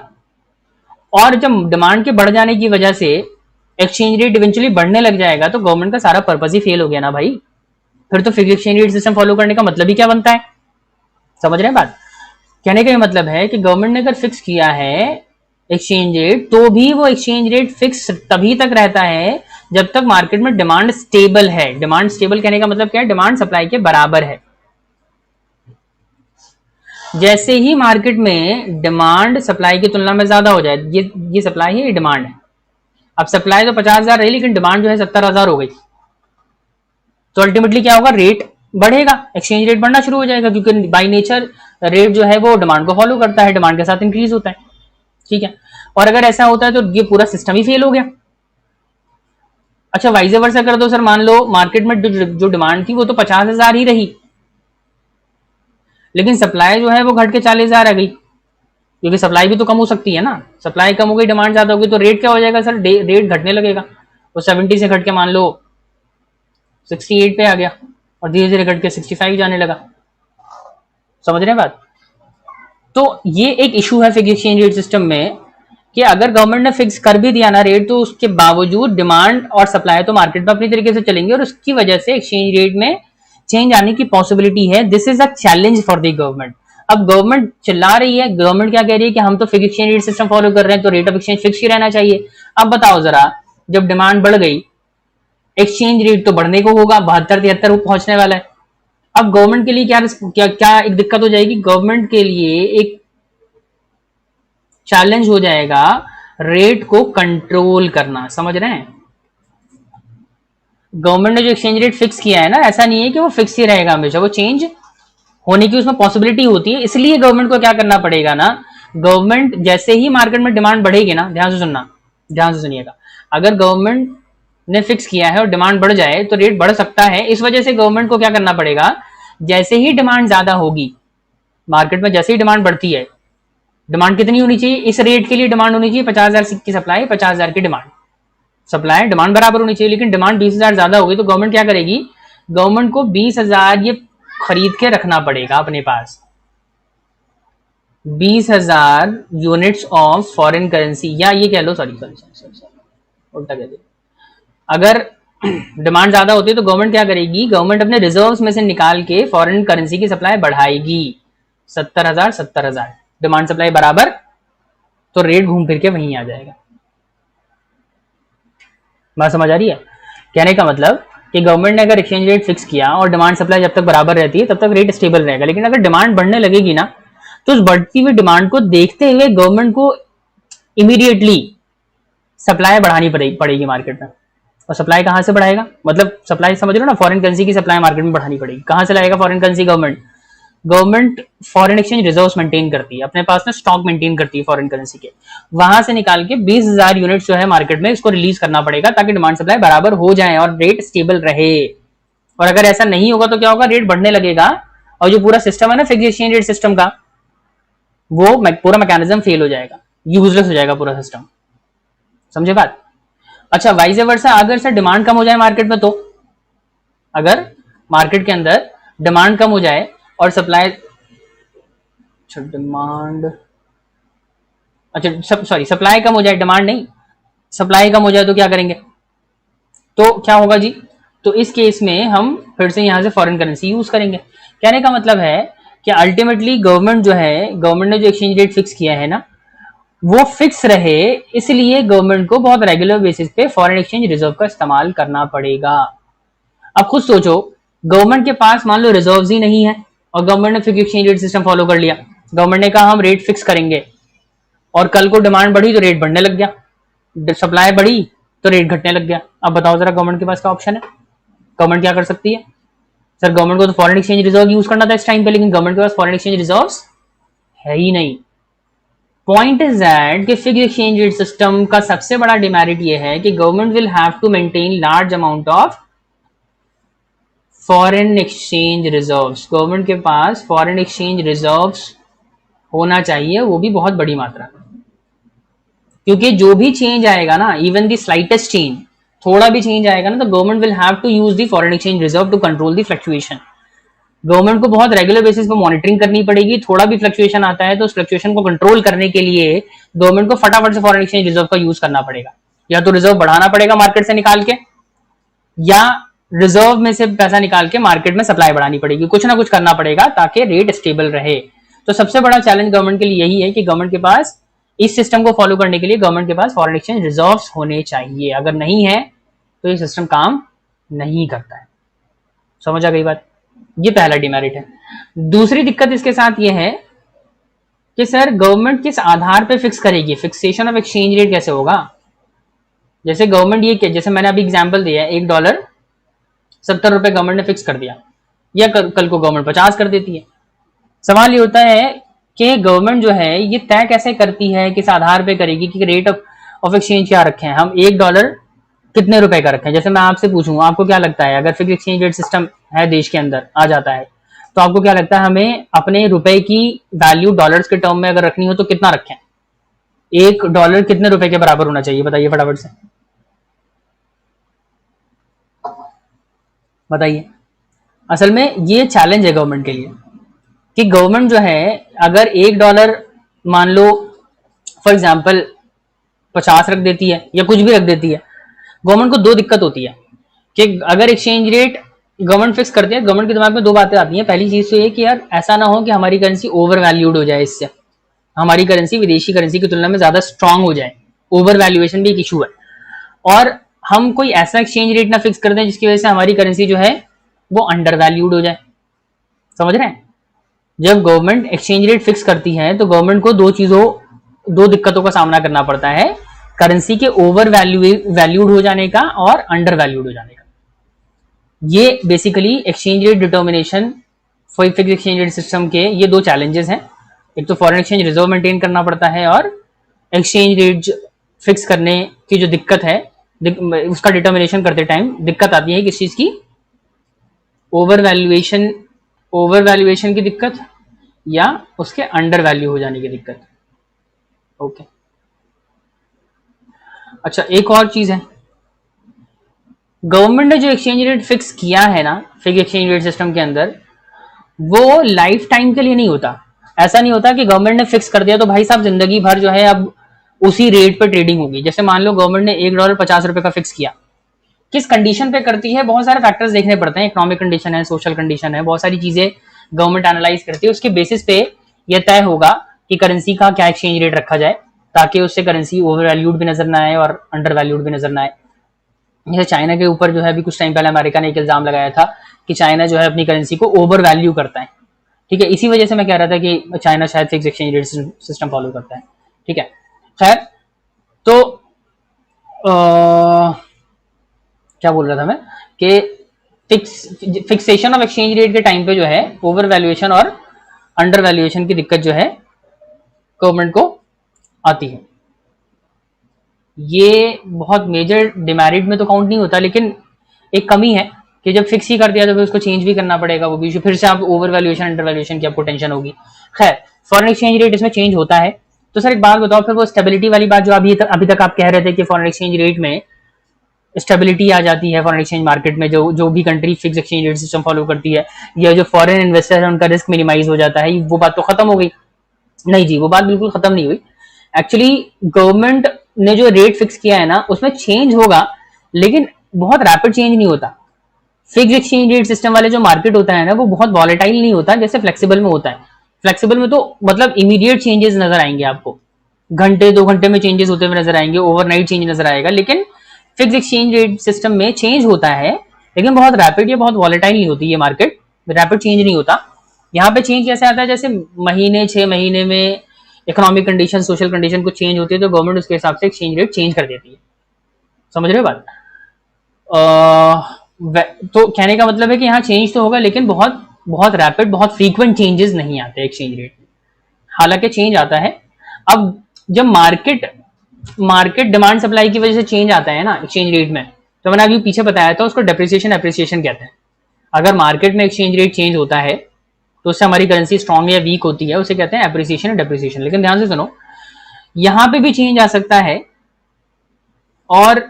और जब डिमांड के बढ़ जाने की वजह से एक्सचेंज रेट इवेंचुअली बढ़ने लग जाएगा तो गवर्नमेंट का सारा पर्पस ही फेल हो गया ना भाई। फिर तो fix exchange rate system follow करने का मतलब ही क्या बनता है। समझ रहे हैं बात। कहने का ये मतलब है कि गवर्नमेंट ने अगर फिक्स किया है एक्सचेंज रेट, तो भी वो एक्सचेंज रेट फिक्स तभी तक रहता है जब तक मार्केट में डिमांड स्टेबल है। डिमांड स्टेबल कहने का मतलब क्या है, डिमांड सप्लाई के बराबर है। जैसे ही मार्केट में डिमांड सप्लाई की तुलना में ज्यादा हो जाए, ये सप्लाई है, ये डिमांड है। अब सप्लाई तो 50,000 रही, लेकिन डिमांड जो है 70,000 हो गई, तो अल्टीमेटली क्या होगा, रेट बढ़ेगा, एक्सचेंज रेट बढ़ना शुरू हो जाएगा, क्योंकि बाय नेचर रेट जो है वो डिमांड को फॉलो करता है, डिमांड के साथ इंक्रीज होता है। ठीक है, और अगर ऐसा होता है तो ये पूरा सिस्टम ही फेल हो गया। अच्छा वाइज वर्सा कर दो सर, मान लो मार्केट में जो डिमांड थी वो तो 50,000 ही रही, लेकिन सप्लाई जो है वो घट के 40,000 आ गई, क्योंकि सप्लाई भी तो कम हो सकती है ना। सप्लाई कम हो गई, डिमांड ज्यादा होगी, तो रेट क्या हो जाएगा सर, रेट घटने लगेगा। वो 70 से घट के मान लो 68 पे आ गया, और धीरे धीरे घट के 65 जाने लगा। समझ रहे हैं बात। तो ये एक इशू है फिक्स एक्सचेंज रेट सिस्टम में, कि अगर गवर्नमेंट ने फिक्स कर भी दिया ना रेट, तो उसके बावजूद डिमांड और सप्लाई तो मार्केट में अपनी तरीके से चलेंगे, और उसकी वजह से एक्सचेंज रेट में चेंज आने की पॉसिबिलिटी है। This is a challenge for the government. अब गवर्नमेंट चिल्ला रही है, गवर्नमेंट क्या कह रही है कि हम तो fix exchange rate system follow कर रहे हैं, तो रेट ऑफ एक्सचेंज फिक्स ही रहना चाहिए। अब बताओ जरा, जब डिमांड बढ़ गई, एक्सचेंज रेट तो बढ़ने को होगा, 72-73 पहुंचने वाला है। अब गवर्नमेंट के लिए क्या एक दिक्कत हो जाएगी, गवर्नमेंट के लिए एक चैलेंज हो जाएगा रेट को कंट्रोल करना। समझ रहे हैं। गवर्नमेंट ने जो एक्सचेंज रेट फिक्स किया है ना, ऐसा नहीं है कि वो फिक्स ही रहेगा हमेशा, वो चेंज होने की उसमें पॉसिबिलिटी होती है। इसलिए गवर्नमेंट को क्या करना पड़ेगा ना, गवर्नमेंट जैसे ही मार्केट में डिमांड बढ़ेगी ना, ध्यान से सुनना, ध्यान से सुनिएगा, अगर गवर्नमेंट ने फिक्स किया है और डिमांड बढ़ जाए तो रेट बढ़ सकता है। इस वजह से गवर्नमेंट को क्या करना पड़ेगा, जैसे ही डिमांड ज्यादा होगी मार्केट में, जैसे ही डिमांड बढ़ती है, डिमांड कितनी होनी चाहिए इस रेट के लिए? डिमांड होनी चाहिए 50,000 की सप्लाई, 50,000 की डिमांड। सप्लाई डिमांड बराबर होनी चाहिए, लेकिन डिमांड 20,000 ज्यादा होगी तो गवर्नमेंट क्या करेगी? गवर्नमेंट को 20,000 ये खरीद के रखना पड़ेगा अपने पास, 20,000 यूनिट्स ऑफ फॉरेन करेंसी, या ये कह लो, सॉरी उल्टा कह दिया। अगर डिमांड ज्यादा होती है तो गवर्नमेंट क्या करेगी? गवर्नमेंट अपने रिजर्व्स में से निकाल के फॉरेन करेंसी की सप्लाई बढ़ाएगी। 70,000 डिमांड सप्लाई बराबर, तो रेट घूम फिर के वहीं आ जाएगा। बात समझ आ रही है? कहने का मतलब कि गवर्नमेंट ने अगर एक्सचेंज रेट फिक्स किया और डिमांड सप्लाई जब तक बराबर रहती है तब तक रेट स्टेबल रहेगा, लेकिन अगर डिमांड बढ़ने लगेगी ना, तो उस बढ़ती हुई डिमांड को देखते हुए गवर्नमेंट को इमीडिएटली सप्लाई बढ़ानी पड़ेगी मार्केट में। और सप्लाई कहां से बढ़ाएगा? मतलब सप्लाई समझ लो ना, फॉरेन करेंसी की सप्लाई मार्केट में बढ़ानी पड़ेगी। कहां से लाएगा foreign currency? Government foreign exchange reserves maintain करती है, अपने पास में स्टॉक मेंटेन करती है फॉरेन करेंसी के, वहां से निकाल के 20,000 यूनिट जो है मार्केट में इसको रिलीज करना पड़ेगा ताकि डिमांड सप्लाई बराबर हो जाए और रेट स्टेबल रहे। और अगर ऐसा नहीं होगा तो क्या होगा? रेट बढ़ने लगेगा और जो पूरा सिस्टम है ना फिक्स एक्सचेंज रेट सिस्टम का, वो पूरा मैकेनिज्म फेल हो जाएगा, यूजलेस हो जाएगा पूरा सिस्टम। समझे बात? अच्छा, वाइस वर्सा, अगर सर डिमांड कम हो जाए मार्केट में, तो अगर मार्केट के अंदर डिमांड कम हो जाए और सप्लाई, डिमांड, अच्छा सॉरी, सप्लाई कम हो जाए, डिमांड नहीं, सप्लाई कम हो जाए तो क्या करेंगे? तो क्या होगा जी? तो इस केस में हम फिर से यहां से फॉरेन करेंसी यूज करेंगे। कहने का मतलब है कि अल्टीमेटली गवर्नमेंट जो है, गवर्नमेंट ने जो एक्सचेंज रेट फिक्स किया है ना, वो फिक्स रहे, इसलिए गवर्नमेंट को बहुत रेगुलर बेसिस पे फॉरेन एक्सचेंज रिजर्व का इस्तेमाल करना पड़ेगा। अब खुद सोचो, गवर्नमेंट के पास मान लो रिजर्व्स ही नहीं है और गवर्नमेंट ने fix exchange rate system follow कर लिया, गवर्नमेंट ने कहा हम रेट फिक्स करेंगे, और कल को डिमांड बढ़ी तो रेट बढ़ने लग गया, सप्लाई बढ़ी तो रेट घटने लग गया। अब बताओ जरा, गवर्नमेंट के पास क्या ऑप्शन है? गवर्नमेंट क्या कर सकती है? सर गवर्नमेंट को तो फॉरेन एक्सचेंज रिजर्व यूज करना था इस टाइम पे, लेकिन गवर्नमेंट के पास फॉरेन एक्सचेंज रिजर्व है ही नहीं। पॉइंट इज दैट कि फिक्स एक्सचेंज रेट सिस्टम का सबसे बड़ा डिमेरिट ये है कि government will have to maintain large amount of foreign exchange reserves. Government के पास फॉरेन एक्सचेंज रिजर्व्स होना चाहिए, वो भी बहुत बड़ी मात्रा में, क्योंकि जो भी चेंज आएगा ना, इवन द स्लाइटेस्ट चेंज, थोड़ा भी चेंज आएगा ना, तो government will have to use the foreign exchange reserve to control the fluctuation. Government को बहुत रेगुलर बेसिस पे मॉनिटरिंग करनी पड़ेगी। थोड़ा भी फ्लक्चुएशन आता है तो उस फ्लक्चुएशन को कंट्रोल करने के लिए गवर्नमेंट को फटाफट से फॉरेन एक्सचेंज रिजर्व का यूज करना पड़ेगा। या तो रिजर्व बढ़ाना पड़ेगा मार्केट से निकाल के, या रिजर्व में से पैसा निकाल के मार्केट में सप्लाई बढ़ानी पड़ेगी, कुछ ना कुछ करना पड़ेगा ताकि रेट स्टेबल रहे। तो सबसे बड़ा चैलेंज गवर्नमेंट के लिए यही है कि गवर्नमेंट के पास इस सिस्टम को फॉलो करने के लिए गवर्नमेंट के पास फॉरेन एक्सचेंज रिजर्व्स होने चाहिए। अगर नहीं है तो ये सिस्टम काम नहीं करता है। समझ आ गई बात? ये पहला डिमेरिट है। दूसरी दिक्कत इसके साथ ये है कि सर गवर्नमेंट किस आधार पे फिक्स करेगी? फिक्सेशन ऑफ एक्सचेंज रेट कैसे होगा? जैसे गवर्नमेंट ये, जैसे मैंने अभी एग्जांपल दिया, $1 ₹70 गवर्नमेंट ने फिक्स कर दिया, या कल को गवर्नमेंट 50 कर देती है। सवाल ये होता है कि गवर्नमेंट जो है ये तय कैसे करती है, किस आधार पे करेगी कि रेट ऑफ एक्सचेंज क्या रखे हैं, हम $1 कितने रुपए का रखें। जैसे मैं आपसे पूछूं, आपको क्या लगता है अगर फिक्स एक्सचेंज रेट सिस्टम है देश के अंदर आ जाता है, तो आपको क्या लगता है हमें अपने रुपए की वैल्यू डॉलर्स के टर्म में अगर रखनी हो तो कितना रखें? $1 कितने रुपए के बराबर होना चाहिए? बताइए फटाफट से बताइए। असल में ये चैलेंज है गवर्नमेंट के लिए कि गवर्नमेंट जो है अगर $1 मान लो फॉर एग्जांपल 50 रख देती है या कुछ भी रख देती है, गवर्नमेंट को दो दिक्कत होती है कि अगर एक्सचेंज रेट गवर्नमेंट फिक्स करती है, गवर्नमेंट के दिमाग में दो बातें आती हैं। पहली चीज तो ये कि यार ऐसा ना हो कि हमारी करेंसी ओवर वैल्यूड हो जाए, इससे हमारी करेंसी विदेशी करेंसी की तुलना में ज्यादा स्ट्रांग हो जाए, ओवर वैल्यूएशन भी एक इशू है। और हम कोई ऐसा एक्सचेंज रेट ना फिक्स कर दें जिसकी वजह से हमारी करेंसी जो है वो अंडर वैल्यूड हो जाए। समझ रहे हैं? जब गवर्नमेंट एक्सचेंज रेट फिक्स करती है तो गवर्नमेंट को दो दिक्कतों का सामना करना पड़ता है, करेंसी के ओवर वैल्यूड हो जाने का और अंडर वैल्यूड हो जाने का। ये basically exchange rate determination fix exchange rate system के ये दो चैलेंजेस हैं। एक तो फॉरेन एक्सचेंज रिजर्व मेंटेन करना पड़ता है, और एक्सचेंज रेट फिक्स करने की जो दिक्कत है उसका डिटर्मिनेशन करते टाइम दिक्कत आती है किस चीज की? ओवर वैल्यूएशन ओवर वैल्यूएशन की दिक्कत या उसके अंडर वैल्यू हो जाने की दिक्कत। ओके, अच्छा एक और चीज है, गवर्नमेंट ने जो एक्सचेंज रेट फिक्स किया है ना फिक्स एक्सचेंज रेट सिस्टम के अंदर, वो लाइफ टाइम के लिए नहीं होता। ऐसा नहीं होता कि गवर्नमेंट ने फिक्स कर दिया तो भाई साहब जिंदगी भर जो है अब उसी रेट पर ट्रेडिंग होगी। जैसे मान लो गवर्नमेंट ने $1.50 का फिक्स किया, किस कंडीशन पे करती है, बहुत सारे फैक्टर्स देखने पड़ते हैं, इकोनॉमिक कंडीशन है, सोशल कंडीशन है, बहुत सारी चीजें गवर्नमेंट एनालाइज करती है। उसके बेसिस पे यह तय होगा कि करेंसी का क्या एक्सचेंज रेट रखा जाए ताकि उससे करेंसी ओवर वैल्यूड भी नजर ना आए और अंडर वैल्यूड भी नजर ना आए। जैसे चाइना के ऊपर जो है अभी कुछ टाइम पहले अमेरिका ने एक इल्जाम लगाया था कि चाइना जो है अपनी करेंसी को ओवर वैल्यू करता है। ठीक है, इसी वजह से मैं कह रहा था कि चाइना शायद fix exchange rate system follow करता है। ठीक है, खैर तो क्या बोल रहा था मैं कि फिक्सेशन ऑफ एक्सचेंज रेट के टाइम पे जो है ओवर वैल्यूएशन और अंडर वैल्यूएशन की दिक्कत जो है गवर्नमेंट को आती है। ये बहुत मेजर डिमेरिट में तो काउंट नहीं होता, लेकिन एक कमी है कि जब फिक्स ही कर दिया तो फिर उसको चेंज भी करना पड़ेगा, वो भी फिर से आप ओवर वैल्यूएशन अंडर वैल्यूएशन की आपको टेंशन होगी। खैर, फॉरेन एक्सचेंज रेट इसमें चेंज होता है। तो सर एक बात बताओ, फिर वो स्टेबिलिटी वाली बात जो अभी तक आप कह रहे थे कि फॉरेन एक्सचेंज रेट में स्टेबिलिटी आ जाती है, फॉरेन एक्सचेंज मार्केट में जो भी country fix exchange rate system follow करती है, या जो फॉरेन इन्वेस्टर है उनका रिस्क मिनिमाइज हो जाता है, वो बात तो खत्म हो गई? नहीं जी, वो बात बिल्कुल खत्म नहीं हुई। एक्चुअली गवर्नमेंट ने जो रेट फिक्स किया है ना उसमें चेंज होगा, लेकिन बहुत रैपिड चेंज नहीं होता। फिक्स एक्सचेंज रेट सिस्टम वाले जो मार्केट होता है ना वो बहुत वॉलेटाइल नहीं होता जैसे फ्लेक्सिबल में होता है। फ्लेक्सिबल में तो मतलब इमीडिएट चेंजेस नजर आएंगे आपको, घंटे 2 घंटे में चेंजेस होते हुए नजर आएंगे, ओवरनाइट चेंज नजर आएगा। लेकिन फिक्स एक्सचेंज रेट सिस्टम में चेंज होता है, लेकिन बहुत रैपिड या बहुत वॉलेटाइल नहीं होती ये मार्केट, रैपिड चेंज नहीं होता। यहाँ पे चेंज कैसे आता है, जैसे महीने 6 महीने में इकोनॉमिक कंडीशन सोशल कंडीशन कुछ चेंज होती है तो गवर्नमेंट उसके हिसाब से एक्सचेंज रेट चेंज कर देती है। समझ रहे हो बात? तो कहने का मतलब है कि यहाँ चेंज तो होगा लेकिन बहुत बहुत रैपिड बहुत फ्रीक्वेंट चेंजेस नहीं आते एक्सचेंज रेट में, हालांकि चेंज आता है। अब जब मार्केट डिमांड सप्लाई की वजह से चेंज आता है ना एक्सचेंज रेट में, तो मैंने अभी पीछे बताया था उसको डेप्रिसिएशन एप्रिसिएशन कहते हैं। अगर मार्केट में एक्सचेंज रेट चेंज होता है तो उससे हमारी करेंसी स्ट्रांग या वीक होती है, उसे कहते हैं एप्रिसिएशन या डेप्रिसिएशन। लेकिन ध्यान से सुनो, यहां पे भी चेंज आ सकता है। और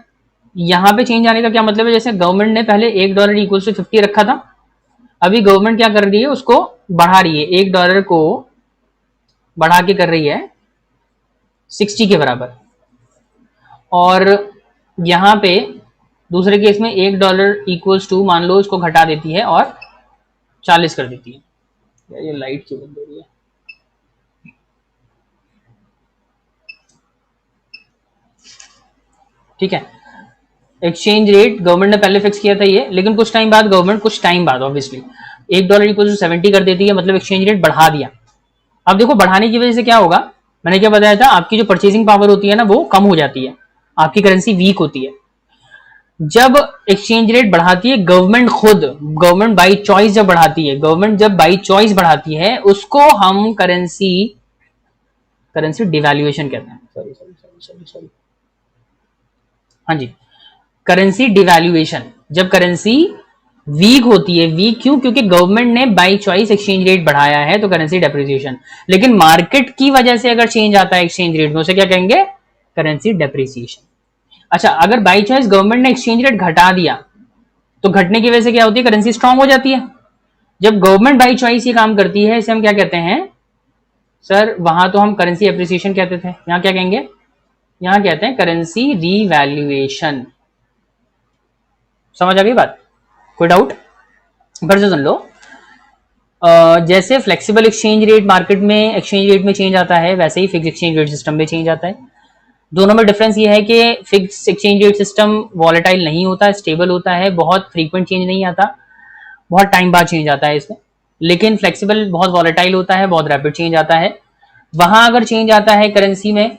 यहां पे चेंज आने का क्या मतलब है, जैसे गवर्नमेंट ने पहले $1 इक्वल टू 50 रखा था, अभी गवर्नमेंट क्या कर रही है उसको बढ़ा रही है, $1 को बढ़ा के कर रही है 60 के बराबर। और यहां पे दूसरे केस में $1 इक्वल्स टू मान लो उसको घटा देती है और 40 कर देती है। ये लाइट क्यों बंद हो रही है? ठीक है, एक्सचेंज रेट गवर्नमेंट ने पहले फिक्स किया था ये, लेकिन कुछ टाइम बाद ऑब्वियसली $1 इक्वल टू 70 कर देती है, मतलब एक्सचेंज रेट बढ़ा दिया। अब देखो बढ़ाने की वजह से क्या होगा, मैंने क्या बताया था, आपकी जो परचेसिंग पावर होती है ना वो कम हो जाती है, आपकी करेंसी वीक होती है। जब एक्सचेंज रेट बढ़ाती है गवर्नमेंट बाई चॉइस जब बढ़ाती है, गवर्नमेंट जब बाई चॉइस बढ़ाती है उसको हम करेंसी डिवैल्यूएशन कहते हैं। सॉरी, हाँ जी, करेंसी डिवैल्यूएशन। जब करेंसी वीक होती है, वीक क्यों? क्योंकि गवर्नमेंट ने बाई चॉइस एक्सचेंज रेट बढ़ाया है, तो करेंसी डेप्रिसिएशन। लेकिन मार्केट की वजह से अगर चेंज आता है एक्सचेंज रेट में, उसे क्या कहेंगे? Currency depreciation. अच्छा, अगर बाई चॉइस गवर्नमेंट ने एक्सचेंज रेट घटा दिया तो घटने की वजह से क्या होती है? करेंसी स्ट्रांग हो जाती है। जब गवर्नमेंट बाई चॉइस ये काम करती है इसे हम क्या कहते हैं सर? वहां तो हम करेंसी एप्रिसिएशन कहते थे, यहां क्या कहेंगे? यहां कहते हैं करेंसी रीवैल्यूएशन। समझ आ गई बात? कोई डाउट? फिर से सुन लो। जैसे फ्लेक्सिबल एक्सचेंज रेट मार्केट में एक्सचेंज रेट में चेंज आता है, वैसे ही फिक्स एक्सचेंज रेट सिस्टम में चेंज आता है। दोनों में डिफरेंस ये है कि fix exchange rate system volatile नहीं होता, स्टेबल होता है, बहुत फ्रीक्वेंट चेंज नहीं आता, बहुत टाइम बाद चेंज आता है इसमें। लेकिन फ्लेक्सिबल बहुत वॉलेटाइल होता है, बहुत रैपिड चेंज आता है। वहां अगर चेंज आता है करेंसी में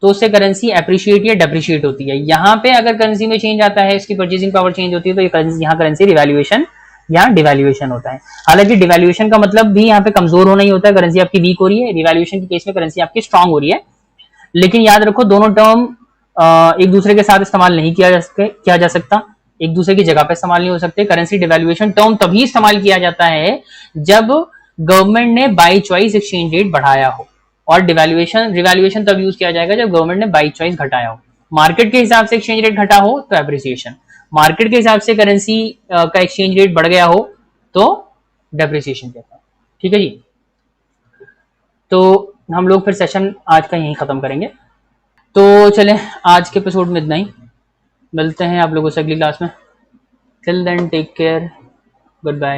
तो उससे करेंसी एप्रिशिएट या डेप्रिशिएट होती है। यहाँ पे अगर करेंसी में चेंज आता है, इसकी परचेसिंग पावर चेंज होती है, तो यहाँ करेंसी रिवैल्यूएशन या डिवैल्यूएशन होता है। हालांकि डिवैल्यूएशन का मतलब भी यहाँ पे कमजोर होना ही होता है, करेंसी आपकी वीक हो रही है। रिवैल्यूएशन के केस में करेंसी आपकी स्ट्रांग हो रही है। लेकिन याद रखो दोनों टर्म एक दूसरे के साथ इस्तेमाल नहीं किया जा सकता। एक दूसरे की जगह पे इस्तेमाल नहीं हो सकते। करेंसी डिवैल्यूएशन टर्म तभी इस्तेमाल किया जाता है जब गवर्नमेंट ने बाई चॉइस एक्सचेंज रेट बढ़ाया हो, और रिवैल्यूएशन तब यूज किया जाएगा जब गवर्नमेंट ने बाई चॉइस घटाया हो। मार्केट के हिसाब से एक्सचेंज रेट घटा हो तो एप्रिसिएशन, मार्केट के हिसाब से करेंसी का एक्सचेंज रेट बढ़ गया हो तो डेप्रिसिएशन कहता है। ठीक है जी, तो हम लोग फिर सेशन आज का यहीं खत्म करेंगे। तो चलें, आज के एपिसोड में इतना ही, मिलते हैं आप लोगों से अगली क्लास में। Till then take care, good bye.